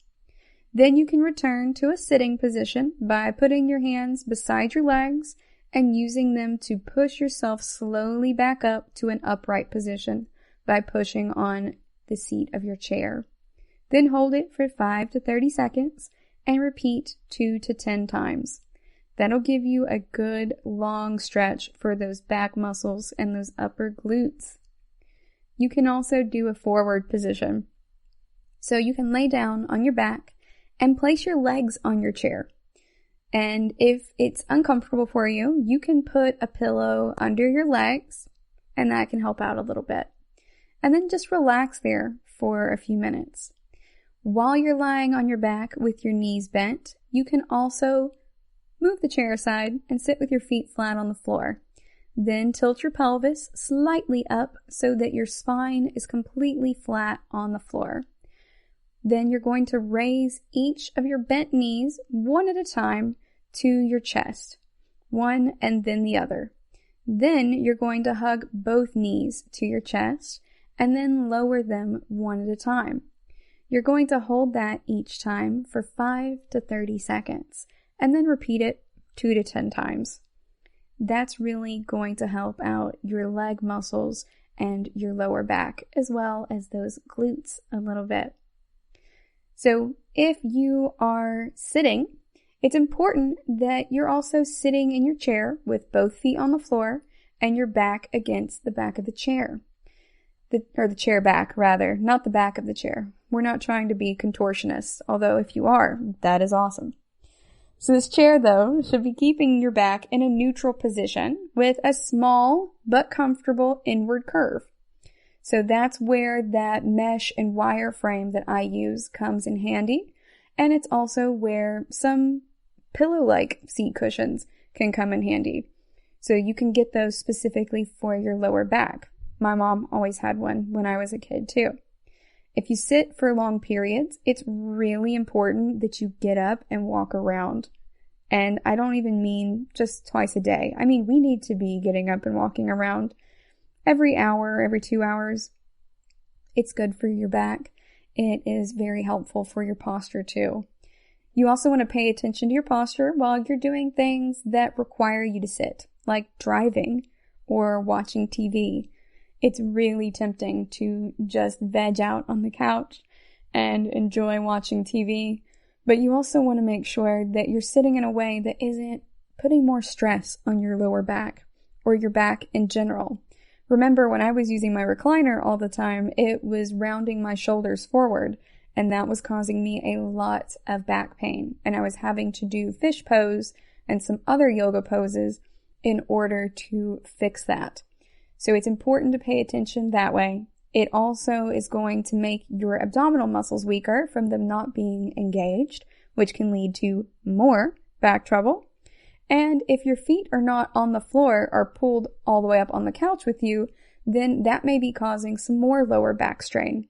S2: Then you can return to a sitting position by putting your hands beside your legs and using them to push yourself slowly back up to an upright position by pushing on the seat of your chair. Then hold it for 5 to 30 seconds and repeat 2 to 10 times. That'll give you a good long stretch for those back muscles and those upper glutes. You can also do a forward position. So you can lay down on your back and place your legs on your chair. And if it's uncomfortable for you, you can put a pillow under your legs, and that can help out a little bit. And then just relax there for a few minutes. While you're lying on your back with your knees bent, you can also move the chair aside and sit with your feet flat on the floor. Then tilt your pelvis slightly up so that your spine is completely flat on the floor. Then you're going to raise each of your bent knees one at a time to your chest, one and then the other. Then you're going to hug both knees to your chest and then lower them one at a time. You're going to hold that each time for 5 to 30 seconds and then repeat it 2 to 10 times. That's really going to help out your leg muscles and your lower back as well as those glutes a little bit. So if you are sitting, it's important that you're also sitting in your chair with both feet on the floor and your back against the back of the chair. The chair back, rather, not the back of the chair. We're not trying to be contortionists, although if you are, that is awesome. So this chair, though, should be keeping your back in a neutral position with a small but comfortable inward curve. So that's where that mesh and wire frame that I use comes in handy, and it's also where some pillow-like seat cushions can come in handy. So you can get those specifically for your lower back. My mom always had one when I was a kid too. If you sit for long periods, it's really important that you get up and walk around. And I don't even mean just twice a day. I mean, we need to be getting up and walking around every hour, every 2 hours. It's good for your back. It is very helpful for your posture too. You also want to pay attention to your posture while you're doing things that require you to sit, like driving or watching TV. It's really tempting to just veg out on the couch and enjoy watching TV, but you also want to make sure that you're sitting in a way that isn't putting more stress on your lower back or your back in general. Remember, when I was using my recliner all the time, it was rounding my shoulders forward, and that was causing me a lot of back pain, and I was having to do fish pose and some other yoga poses in order to fix that. So it's important to pay attention that way. It also is going to make your abdominal muscles weaker from them not being engaged, which can lead to more back trouble. And if your feet are not on the floor or pulled all the way up on the couch with you, then that may be causing some more lower back strain.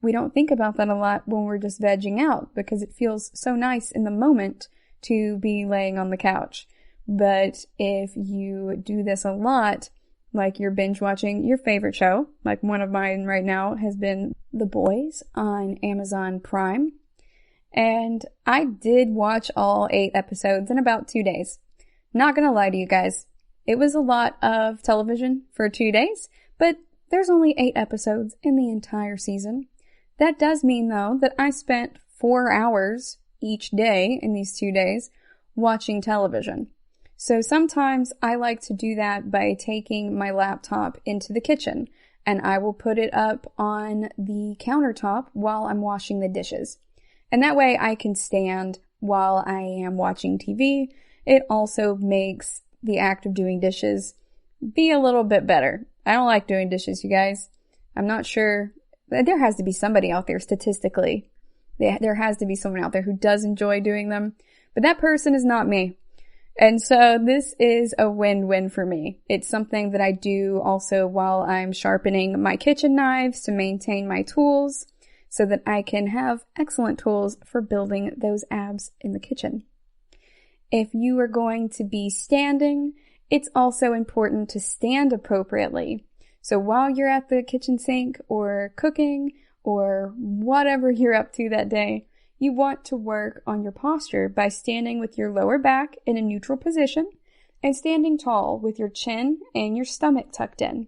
S2: We don't think about that a lot when we're just vegging out because it feels so nice in the moment to be laying on the couch. But if you do this a lot, like you're binge watching your favorite show, like one of mine right now has been The Boys on Amazon Prime. And I did watch all 8 episodes in about 2 days. Not gonna lie to you guys, it was a lot of television for 2 days, but there's only 8 episodes in the entire season. That does mean, though, that I spent 4 hours each day in these 2 days watching television. So sometimes I like to do that by taking my laptop into the kitchen, and I will put it up on the countertop while I'm washing the dishes. And that way I can stand while I am watching TV. It also makes the act of doing dishes be a little bit better. I don't like doing dishes, you guys. I'm not sure. There has to be somebody out there statistically. There has to be someone out there who does enjoy doing them. But that person is not me. And so this is a win-win for me. It's something that I do also while I'm sharpening my kitchen knives to maintain my tools so that I can have excellent tools for building those abs in the kitchen. If you are going to be standing It's also important to stand appropriately. So while you're at the kitchen sink or cooking or whatever you're up to that day, you want to work on your posture by standing with your lower back in a neutral position and standing tall with your chin and your stomach tucked in.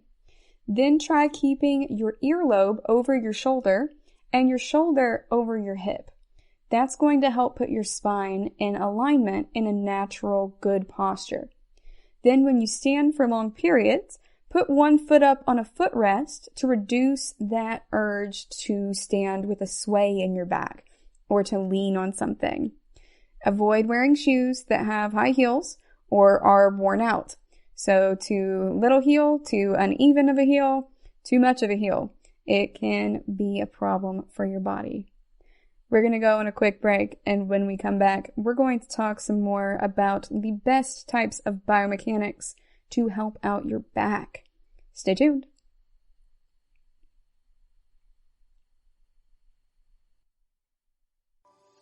S2: Then try keeping your earlobe over your shoulder and your shoulder over your hip. That's going to help put your spine in alignment in a natural, good posture. Then when you stand for long periods, put one foot up on a footrest to reduce that urge to stand with a sway in your back or to lean on something. Avoid wearing shoes that have high heels or are worn out. So too little heel, too uneven of a heel, too much of a heel. It can be a problem for your body. We're going to go on a quick break, and when we come back, we're going to talk some more about the best types of biomechanics to help out your back. Stay tuned.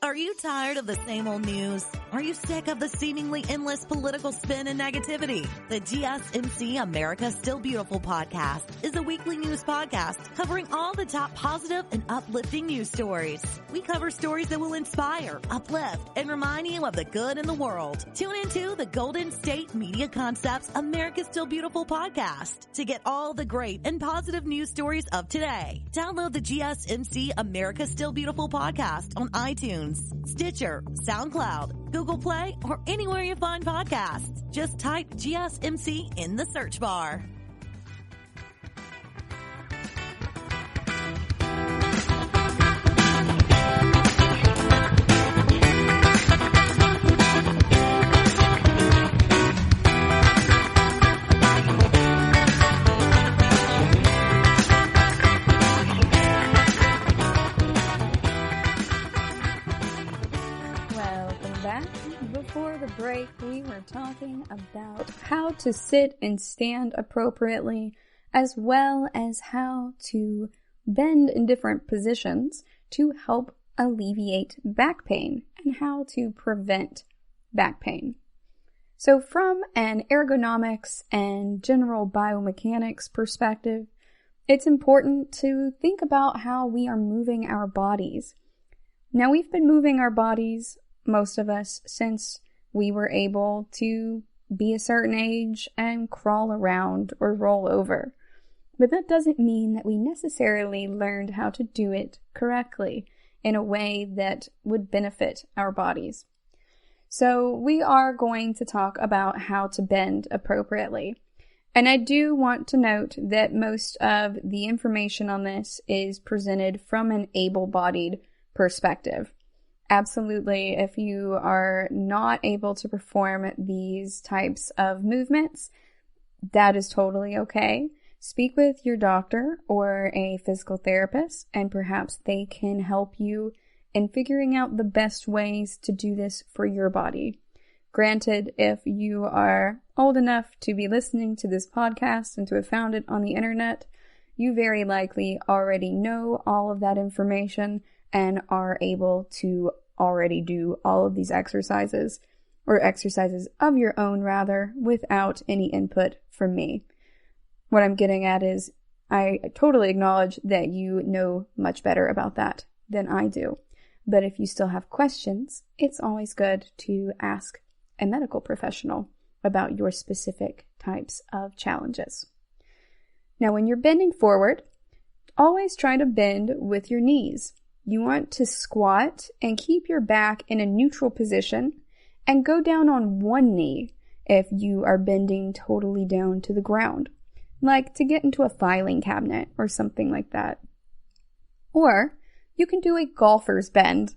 S4: Are you tired of the same old news? Are you sick of the seemingly endless political spin and negativity? The GSMC America Still Beautiful podcast is a weekly news podcast covering all the top positive and uplifting news stories. We cover stories that will inspire, uplift, and remind you of the good in the world. Tune into the Golden State Media Concepts America Still Beautiful podcast to get all the great and positive news stories of today. Download the GSMC America Still Beautiful podcast on iTunes, Stitcher, SoundCloud, Google Play, or anywhere you find podcasts. Just type GSMC in the search bar.
S2: Before the break, we were talking about how to sit and stand appropriately, as well as how to bend in different positions to help alleviate back pain and how to prevent back pain. So from an ergonomics and general biomechanics perspective, it's important to think about how we are moving our bodies. Now, we've been moving our bodies, most of us, since we were able to be a certain age and crawl around or roll over. But that doesn't mean that we necessarily learned how to do it correctly in a way that would benefit our bodies. So we are going to talk about how to bend appropriately. And I do want to note that most of the information on this is presented from an able-bodied perspective. Absolutely, if you are not able to perform these types of movements, that is totally okay. Speak with your doctor or a physical therapist, and perhaps they can help you in figuring out the best ways to do this for your body. Granted, if you are old enough to be listening to this podcast and to have found it on the internet, you very likely already know all of that information and are able to already do all of these exercises, or exercises of your own rather, without any input from me. What I'm getting at is I totally acknowledge that you know much better about that than I do. But if you still have questions, it's always good to ask a medical professional about your specific types of challenges. Now, when you're bending forward, always try to bend with your knees. You want to squat and keep your back in a neutral position and go down on one knee if you are bending totally down to the ground, like to get into a filing cabinet or something like that. Or you can do a golfer's bend.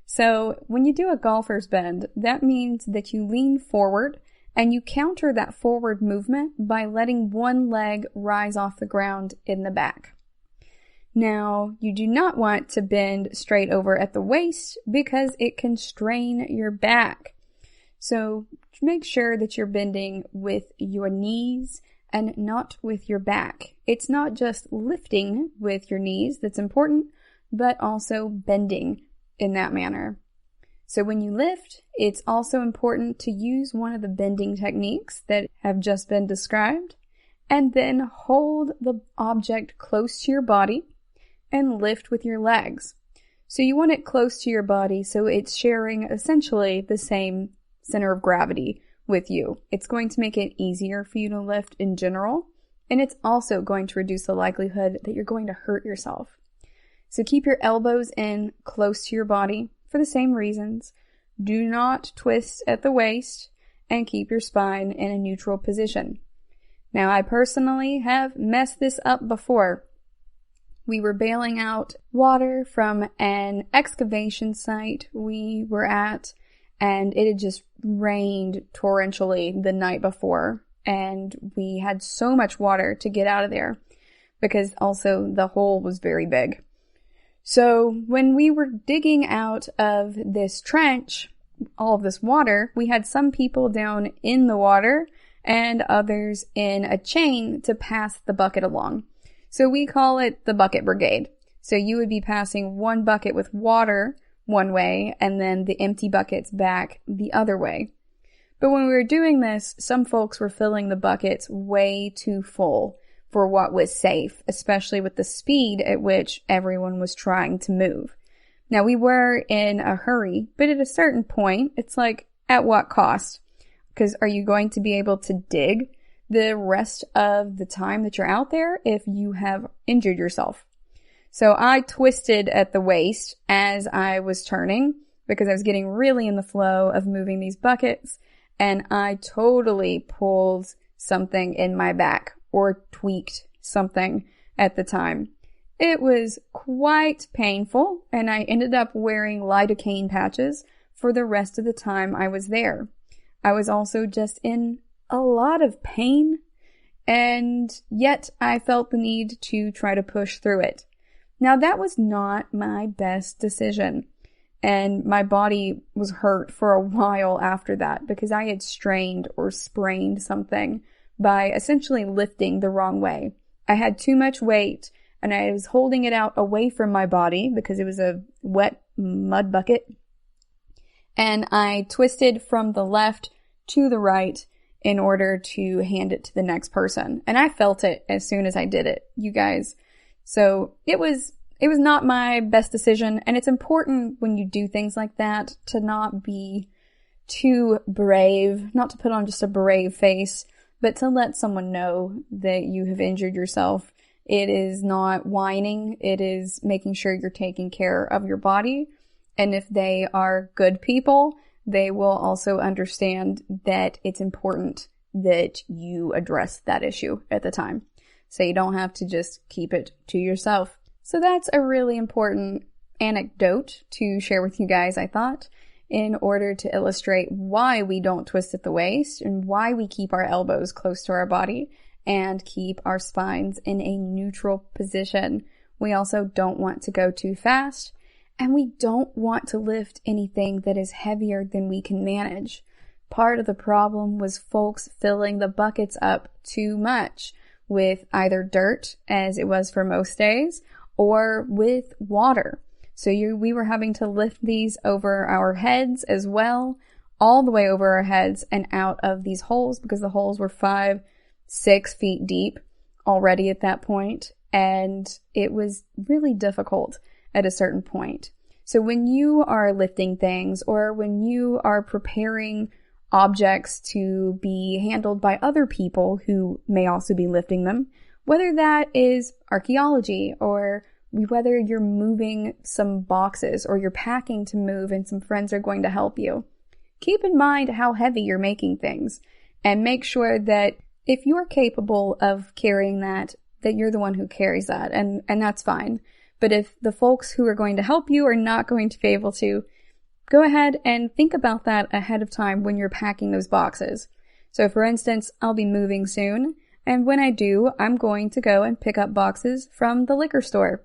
S2: So when you do a golfer's bend, that means that you lean forward and you counter that forward movement by letting one leg rise off the ground in the back. Now, you do not want to bend straight over at the waist because it can strain your back. So make sure that you're bending with your knees and not with your back. It's not just lifting with your knees that's important, but also bending in that manner. So when you lift, it's also important to use one of the bending techniques that have just been described, and then hold the object close to your body and lift with your legs. So you want it close to your body so it's sharing essentially the same center of gravity with you. It's going to make it easier for you to lift in general, and it's also going to reduce the likelihood that you're going to hurt yourself. So keep your elbows in close to your body for the same reasons. Do not twist at the waist, and keep your spine in a neutral position. Now, I personally have messed this up before. We were bailing out water from an excavation site we were at, and it had just rained torrentially the night before, and we had so much water to get out of there because also the hole was very big. So when we were digging out of this trench, all of this water, we had some people down in the water and others in a chain to pass the bucket along. So we call it the bucket brigade. So you would be passing one bucket with water one way and then the empty buckets back the other way. But when we were doing this, some folks were filling the buckets way too full for what was safe, especially with the speed at which everyone was trying to move. Now, we were in a hurry, but at a certain point, it's like, at what cost? Because are you going to be able to dig the rest of the time that you're out there if you have injured yourself? So I twisted at the waist as I was turning because I was getting really in the flow of moving these buckets, and I totally pulled something in my back or tweaked something at the time. It was quite painful, and I ended up wearing lidocaine patches for the rest of the time I was there. I was also just in a lot of pain, and yet I felt the need to try to push through it. Now, that was not my best decision, and my body was hurt for a while after that because I had strained or sprained something by essentially lifting the wrong way. I had too much weight, and I was holding it out away from my body because it was a wet mud bucket, and I twisted from the left to the right in order to hand it to the next person. And I felt it as soon as I did it, you guys. So it was not my best decision, and it's important when you do things like that to not be too brave, not to put on just a brave face, but to let someone know that you have injured yourself. It is not whining, it is making sure you're taking care of your body, and if they are good people, they will also understand that it's important that you address that issue at the time. So you don't have to just keep it to yourself. So that's a really important anecdote to share with you guys, I thought, in order to illustrate why we don't twist at the waist and why we keep our elbows close to our body and keep our spines in a neutral position. We also don't want to go too fast, and we don't want to lift anything that is heavier than we can manage. Part of the problem was folks filling the buckets up too much with either dirt, as it was for most days, or with water. So we were having to lift these over our heads as well, all the way over our heads and out of these holes, because the holes were 5-6 feet deep already at that point, and it was really difficult at a certain point. So when you are lifting things, or when you are preparing objects to be handled by other people who may also be lifting them, whether that is archaeology or whether you're moving some boxes or you're packing to move and some friends are going to help you, keep in mind how heavy you're making things and make sure that if you're capable of carrying that you're the one who carries that, and that's fine. But if the folks who are going to help you are not going to be able to, go ahead and think about that ahead of time when you're packing those boxes. So for instance, I'll be moving soon, and when I do, I'm going to go and pick up boxes from the liquor store.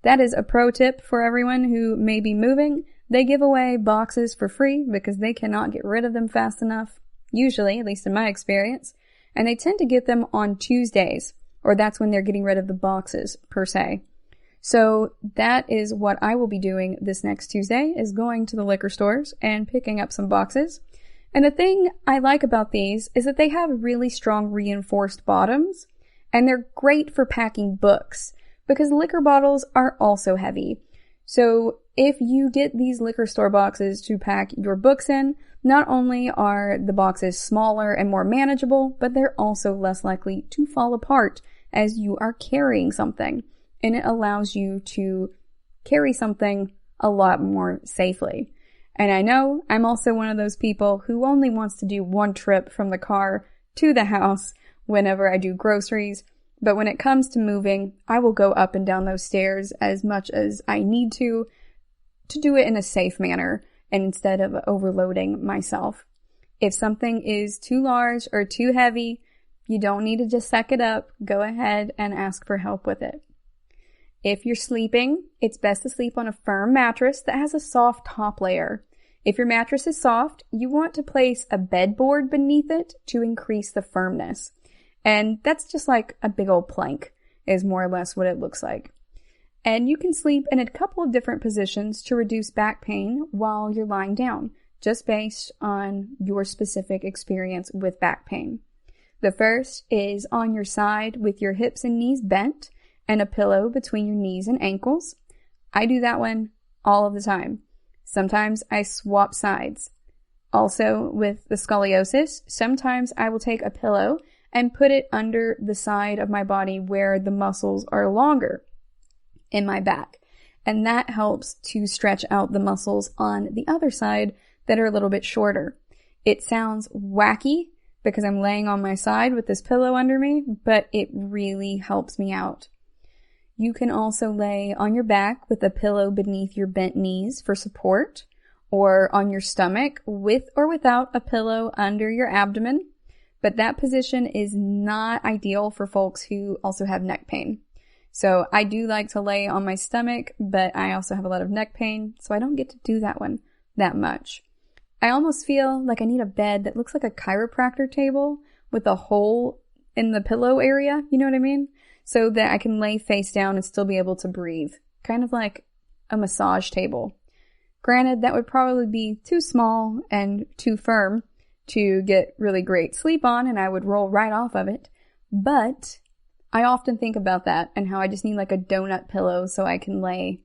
S2: That is a pro tip for everyone who may be moving. They give away boxes for free because they cannot get rid of them fast enough, usually, at least in my experience, and they tend to get them on Tuesdays, or that's when they're getting rid of the boxes, per se. So that is what I will be doing this next Tuesday, is going to the liquor stores and picking up some boxes. And the thing I like about these is that they have really strong reinforced bottoms, and they're great for packing books because liquor bottles are also heavy. So if you get these liquor store boxes to pack your books in, not only are the boxes smaller and more manageable, but they're also less likely to fall apart as you are carrying something. And it allows you to carry something a lot more safely. And I know I'm also one of those people who only wants to do one trip from the car to the house whenever I do groceries. But when it comes to moving, I will go up and down those stairs as much as I need to do it in a safe manner and instead of overloading myself. If something is too large or too heavy, you don't need to just suck it up. Go ahead and ask for help with it. If you're sleeping, it's best to sleep on a firm mattress that has a soft top layer. If your mattress is soft, you want to place a bedboard beneath it to increase the firmness. And that's just like a big old plank, is more or less what it looks like. And you can sleep in a couple of different positions to reduce back pain while you're lying down, just based on your specific experience with back pain. The first is on your side with your hips and knees bent and a pillow between your knees and ankles. I do that one all of the time. Sometimes I swap sides. Also, with the scoliosis, sometimes I will take a pillow and put it under the side of my body where the muscles are longer in my back. And that helps to stretch out the muscles on the other side that are a little bit shorter. It sounds wacky because I'm laying on my side with this pillow under me, but it really helps me out. You can also lay on your back with a pillow beneath your bent knees for support, or on your stomach with or without a pillow under your abdomen. But that position is not ideal for folks who also have neck pain. So I do like to lay on my stomach, but I also have a lot of neck pain, so I don't get to do that one that much. I almost feel like I need a bed that looks like a chiropractor table with a hole in the pillow area, you know what I mean? So that I can lay face down and still be able to breathe. Kind of like a massage table. Granted, that would probably be too small and too firm to get really great sleep on, and I would roll right off of it. But I often think about that and how I just need like a donut pillow so I can lay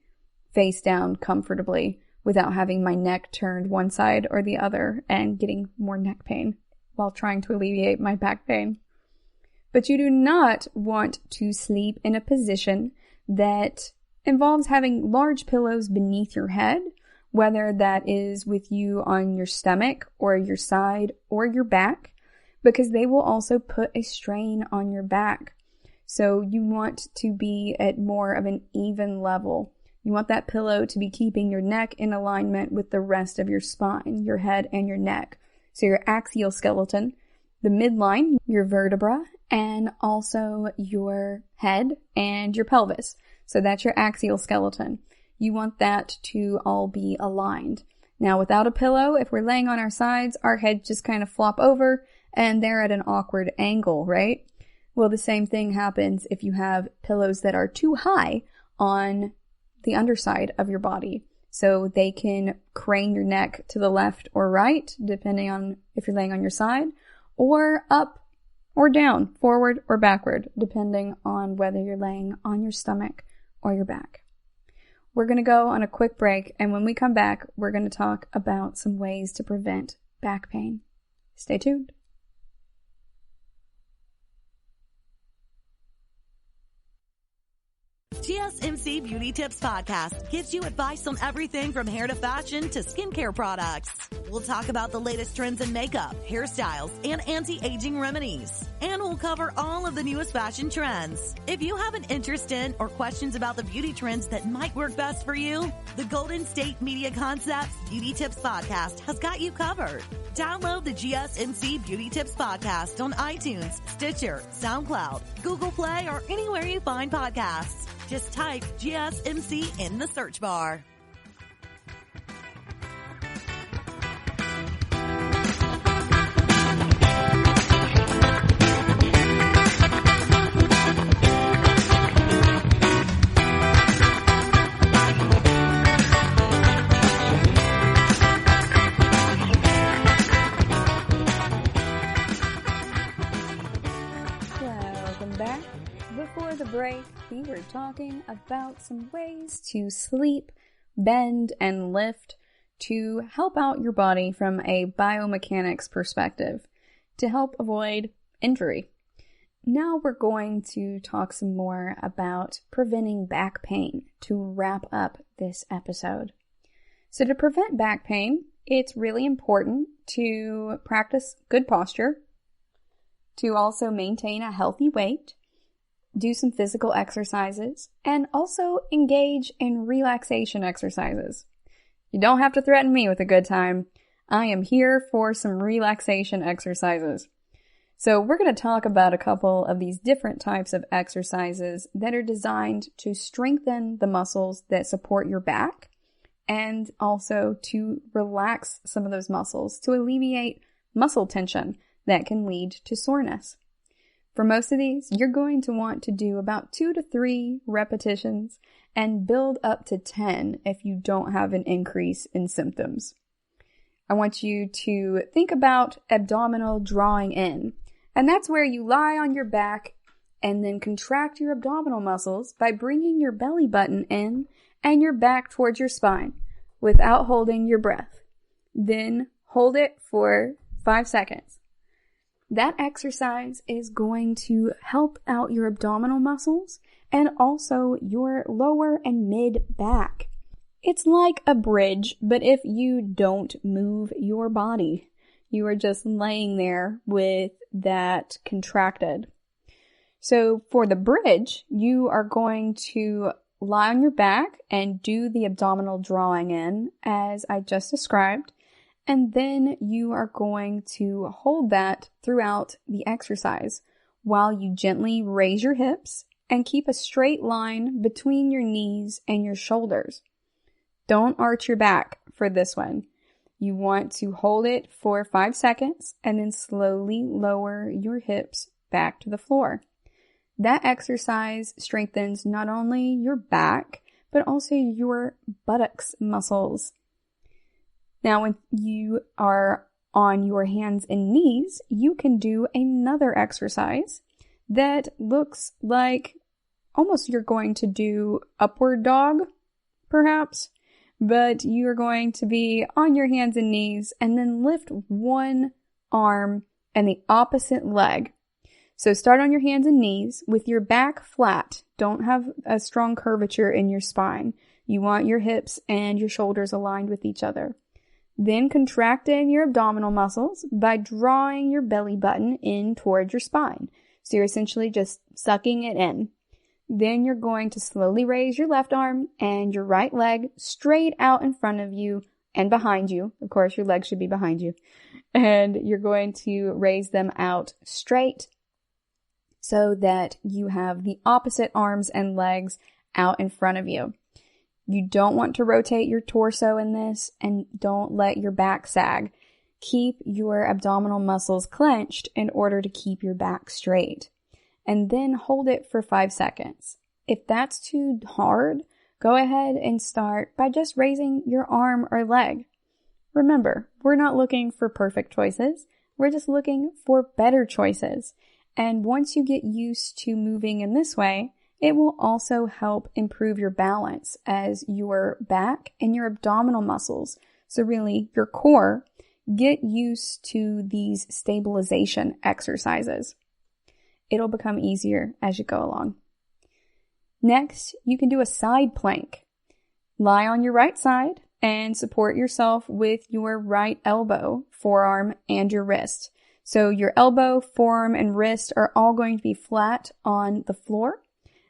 S2: face down comfortably without having my neck turned one side or the other and getting more neck pain while trying to alleviate my back pain. But you do not want to sleep in a position that involves having large pillows beneath your head, whether that is with you on your stomach or your side or your back, because they will also put a strain on your back. So you want to be at more of an even level. You want that pillow to be keeping your neck in alignment with the rest of your spine, your head and your neck. So your axial skeleton, the midline, your vertebra, and also your head and your pelvis. So that's your axial skeleton. You want that to all be aligned. Now, without a pillow, if we're laying on our sides, our heads just kind of flop over and they're at an awkward angle, right? Well, the same thing happens if you have pillows that are too high on the underside of your body. So they can crane your neck to the left or right, depending on if you're laying on your side, or up or down, forward or backward, depending on whether you're laying on your stomach or your back. We're going to go on a quick break, and when we come back, we're going to talk about some ways to prevent back pain. Stay tuned.
S4: GSMC Beauty Tips Podcast gives you advice on everything from hair to fashion to skincare products. We'll talk about the latest trends in makeup, hairstyles, and anti-aging remedies. And we'll cover all of the newest fashion trends. If you have an interest in or questions about the beauty trends that might work best for you, the Golden State Media Concepts Beauty Tips Podcast has got you covered. Download the GSMC Beauty Tips Podcast on iTunes, Stitcher, SoundCloud, Google Play, or anywhere you find podcasts. Just type GSMC in the search bar.
S2: we're talking about some ways to sleep, bend, and lift to help out your body from a biomechanics perspective to help avoid injury. Now we're going to talk some more about preventing back pain to wrap up this episode. So to prevent back pain, it's really important to practice good posture, to also maintain a healthy weight, do some physical exercises, and also engage in relaxation exercises. You don't have to threaten me with a good time. I am here for some relaxation exercises. So we're going to talk about a couple of these different types of exercises that are designed to strengthen the muscles that support your back and also to relax some of those muscles to alleviate muscle tension that can lead to soreness. For most of these, you're going to want to do about 2 to 3 repetitions and build up to 10 if you don't have an increase in symptoms. I want you to think about abdominal drawing in, and that's where you lie on your back and then contract your abdominal muscles by bringing your belly button in and your back towards your spine without holding your breath. Then hold it for 5 seconds. That exercise is going to help out your abdominal muscles and also your lower and mid back. It's like a bridge, but if you don't move your body, you are just laying there with that contracted. So for the bridge, you are going to lie on your back and do the abdominal drawing in as I just described. And then you are going to hold that throughout the exercise while you gently raise your hips and keep a straight line between your knees and your shoulders. Don't arch your back for this one. You want to hold it for 5 seconds and then slowly lower your hips back to the floor. That exercise strengthens not only your back, but also your buttocks muscles. Now, when you are on your hands and knees, you can do another exercise that looks like almost you're going to do upward dog, perhaps, but you're going to be on your hands and knees and then lift one arm and the opposite leg. So start on your hands and knees with your back flat. Don't have a strong curvature in your spine. You want your hips and your shoulders aligned with each other. Then contract in your abdominal muscles by drawing your belly button in towards your spine. So you're essentially just sucking it in. Then you're going to slowly raise your left arm and your right leg straight out in front of you and behind you. Of course, your legs should be behind you. And you're going to raise them out straight so that you have the opposite arms and legs out in front of you. You don't want to rotate your torso in this and don't let your back sag. Keep your abdominal muscles clenched in order to keep your back straight. And then hold it for 5 seconds. If that's too hard, go ahead and start by just raising your arm or leg. Remember, we're not looking for perfect choices. We're just looking for better choices. And once you get used to moving in this way, it will also help improve your balance as your back and your abdominal muscles, so really your core, get used to these stabilization exercises. It'll become easier as you go along. Next, you can do a side plank. Lie on your right side and support yourself with your right elbow, forearm, and your wrist. So your elbow, forearm, and wrist are all going to be flat on the floor.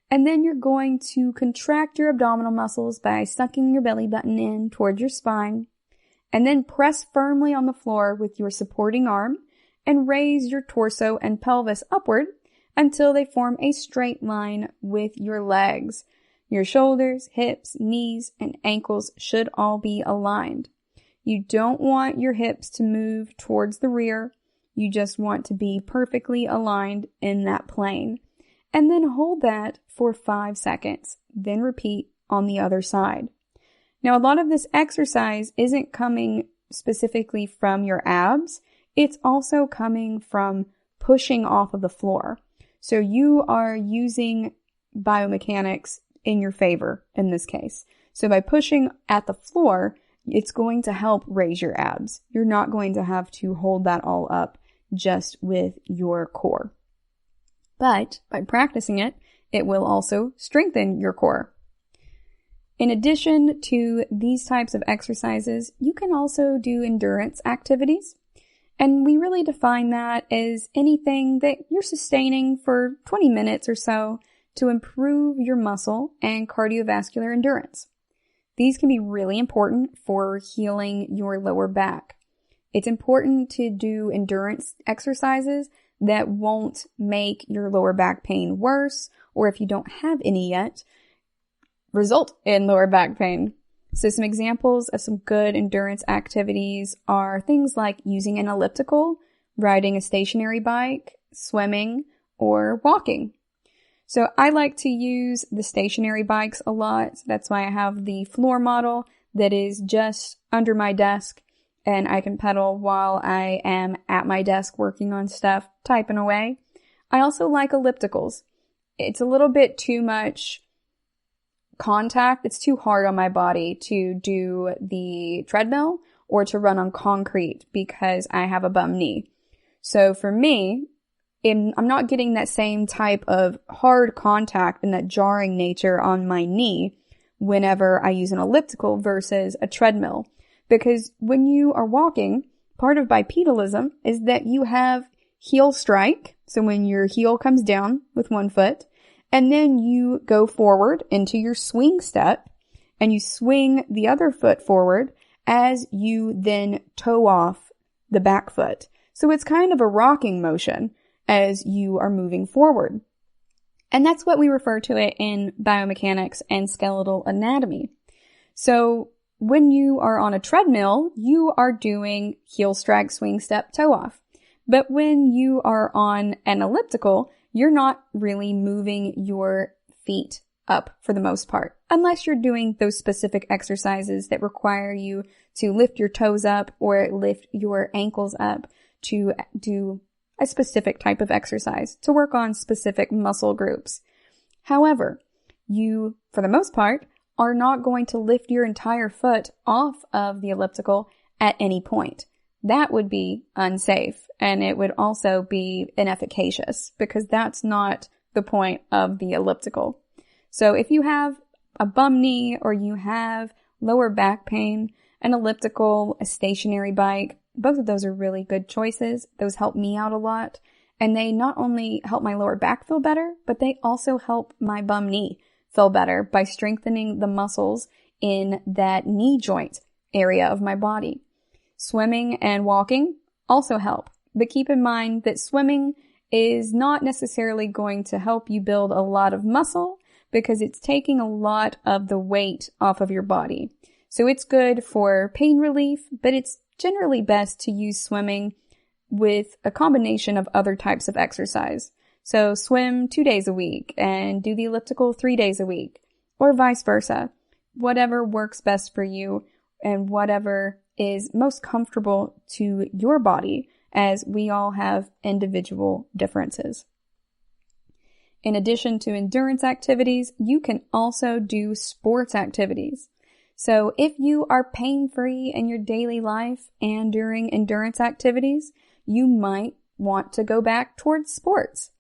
S2: And then you're going to contract your abdominal muscles by sucking your belly button in towards your spine. And then press firmly on the floor with your supporting arm and raise your torso and pelvis upward until they form a straight line with your legs. Your shoulders, hips, knees, and ankles should all be aligned. You don't want your hips to move towards the rear. You just want to be perfectly aligned in that plane. And then hold that for 5 seconds. Then repeat on the other side. Now, a lot of this exercise isn't coming specifically from your abs. It's also coming from pushing off of the floor. So you are using biomechanics in your favor in this case. So by pushing at the floor, it's going to help raise your abs. You're not going to have to hold that all up just with your core. But by practicing it, it will also strengthen your core. In addition to these types of exercises, you can also do endurance activities. And we really define that as anything that you're sustaining for 20 minutes or so to improve your muscle and cardiovascular endurance. These can be really important for healing your lower back. It's important to do endurance exercises that won't make your lower back pain worse, or if you don't have any yet, result in lower back pain. So some examples of some good endurance activities are things like using an elliptical, riding a stationary bike, swimming, or walking. So I like to use the stationary bikes a lot. That's why I have the floor model that is just under my desk, and I can pedal while I am at my desk working on stuff, typing away. I also like ellipticals. It's a little bit too much contact. It's too hard on my body to do the treadmill or to run on concrete because I have a bum knee. So for me, I'm not getting that same type of hard contact and that jarring nature on my knee whenever I use an elliptical versus a treadmill. Because when you are walking, part of bipedalism is that you have heel strike. So when your heel comes down with one foot, and then you go forward into your swing step, and you swing the other foot forward as you then toe off the back foot. So it's kind of a rocking motion as you are moving forward. And that's what we refer to it in biomechanics and skeletal anatomy. So when you are on a treadmill, you are doing heel strike, swing step, toe off. But when you are on an elliptical, you're not really moving your feet up for the most part, unless you're doing those specific exercises that require you to lift your toes up or lift your ankles up to do a specific type of exercise to work on specific muscle groups. However, you, for the most part, are not going to lift your entire foot off of the elliptical at any point. That would be unsafe, and it would also be inefficacious because that's not the point of the elliptical. So if you have a bum knee or you have lower back pain, an elliptical, a stationary bike, both of those are really good choices. Those help me out a lot. And they not only help my lower back feel better, but they also help my bum knee feel better by strengthening the muscles in that knee joint area of my body. Swimming and walking also help. But keep in mind that swimming is not necessarily going to help you build a lot of muscle because it's taking a lot of the weight off of your body. So it's good for pain relief, but it's generally best to use swimming with a combination of other types of exercise. So swim 2 days a week and do the elliptical 3 days a week, or vice versa. Whatever works best for you and whatever is most comfortable to your body, as we all have individual differences. In addition to endurance activities, you can also do sports activities. So if you are pain-free in your daily life and during endurance activities, you might want to go back towards sports.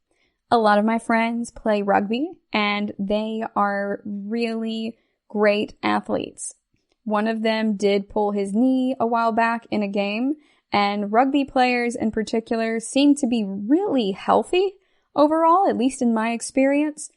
S2: A lot of my friends play rugby and they are really great athletes. One of them did pull his knee a while back in a game, and rugby players in particular seem to be really healthy overall, at least in my experience,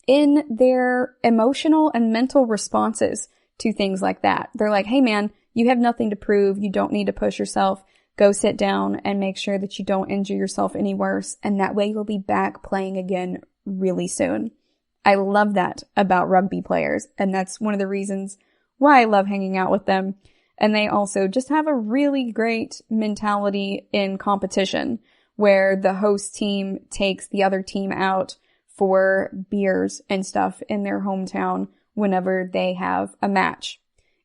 S2: in their emotional and mental responses to things like that. They're like, hey man, you have nothing to prove. You don't need to push yourself. Go sit down and make sure that you don't injure yourself any worse. And that way you'll be back playing again really soon. I love that about rugby players. And that's one of the reasons why I love hanging out with them. And they also just have a really great mentality in competition where the host team takes the other team out for beers and stuff in their hometown whenever they have a match.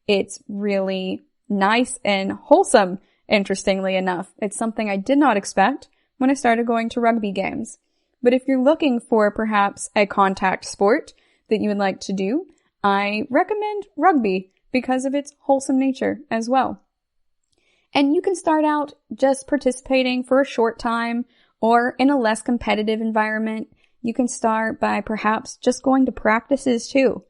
S2: It's really nice and wholesome, interestingly enough. It's something I did not expect when I started going to rugby games. But if you're looking for perhaps a contact sport that you would like to do, I recommend rugby because of its wholesome nature as well. And you can start out just participating for a short time, or in a less competitive environment, you can start by perhaps just going to practices too.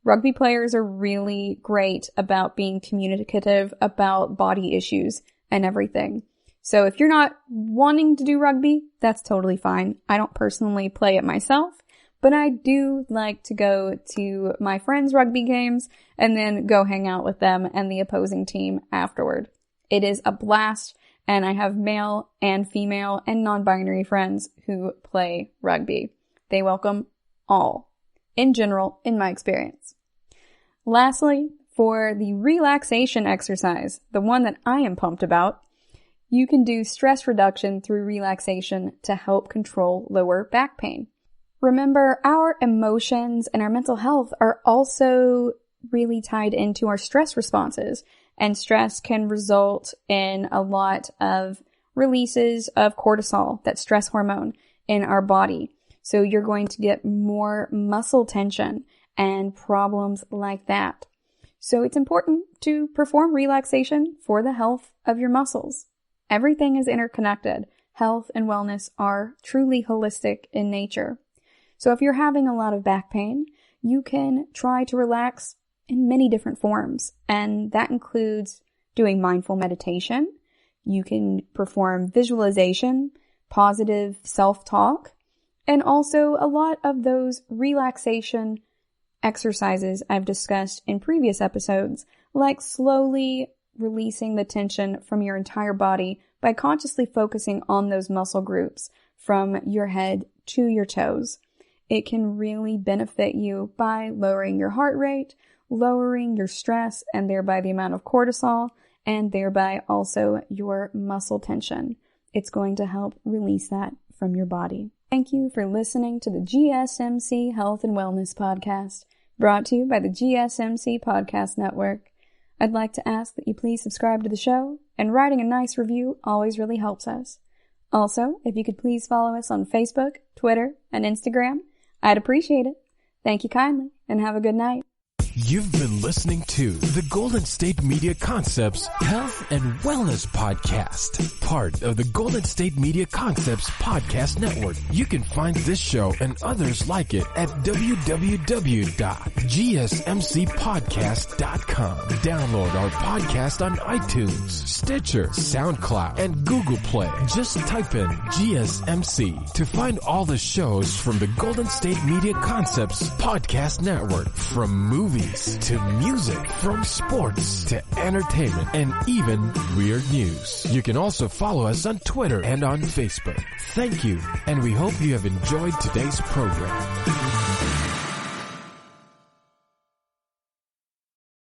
S2: Rugby players are really great about being communicative about body issues and everything. So if you're not wanting to do rugby, that's totally fine. I don't personally play it myself, but I do like to go to my friends' rugby games and then go hang out with them and the opposing team afterward. It is a blast, and I have male and female and non-binary friends who play rugby. They welcome all, in general, in my experience. Lastly, for the relaxation exercise, the one that I am pumped about, you can do stress reduction through relaxation to help control lower back pain. Remember, our emotions and our mental health are also really tied into our stress responses, and stress can result in a lot of releases of cortisol, that stress hormone, in our body. So you're going to get more muscle tension and problems like that. So it's important to perform relaxation for the health of your muscles. Everything is interconnected. Health and wellness are truly holistic in nature. So if you're having a lot of back pain, you can try to relax in many different forms, and that includes doing mindful meditation. You can perform visualization, positive self-talk, and also a lot of those relaxation exercises I've discussed in previous episodes, like slowly releasing the tension from your entire body by consciously focusing on those muscle groups from your head to your toes. It can really benefit you by lowering your heart rate, lowering your stress, and thereby the amount of cortisol, and thereby also your muscle tension. It's going to help release that from your body. Thank you for listening to the GSMC Health and Wellness Podcast, brought to you by the GSMC Podcast Network. I'd like to ask that you please subscribe to the show, and writing a nice review always really helps us. Also, if you could please follow us on Facebook, Twitter, and Instagram, I'd appreciate it. Thank you kindly, and have a good night.
S1: You've been listening to the Golden State Media Concepts Health and Wellness Podcast, part of the Golden State Media Concepts Podcast Network. You can find this show and others like it at www.gsmcpodcast.com. Download our podcast on iTunes, Stitcher, SoundCloud, and Google Play. Just type in GSMC to find all the shows from the Golden State Media Concepts Podcast Network, from movies to music, from sports to entertainment, and even weird news. You can also follow us on Twitter and on Facebook. Thank you, and we hope you have enjoyed today's program.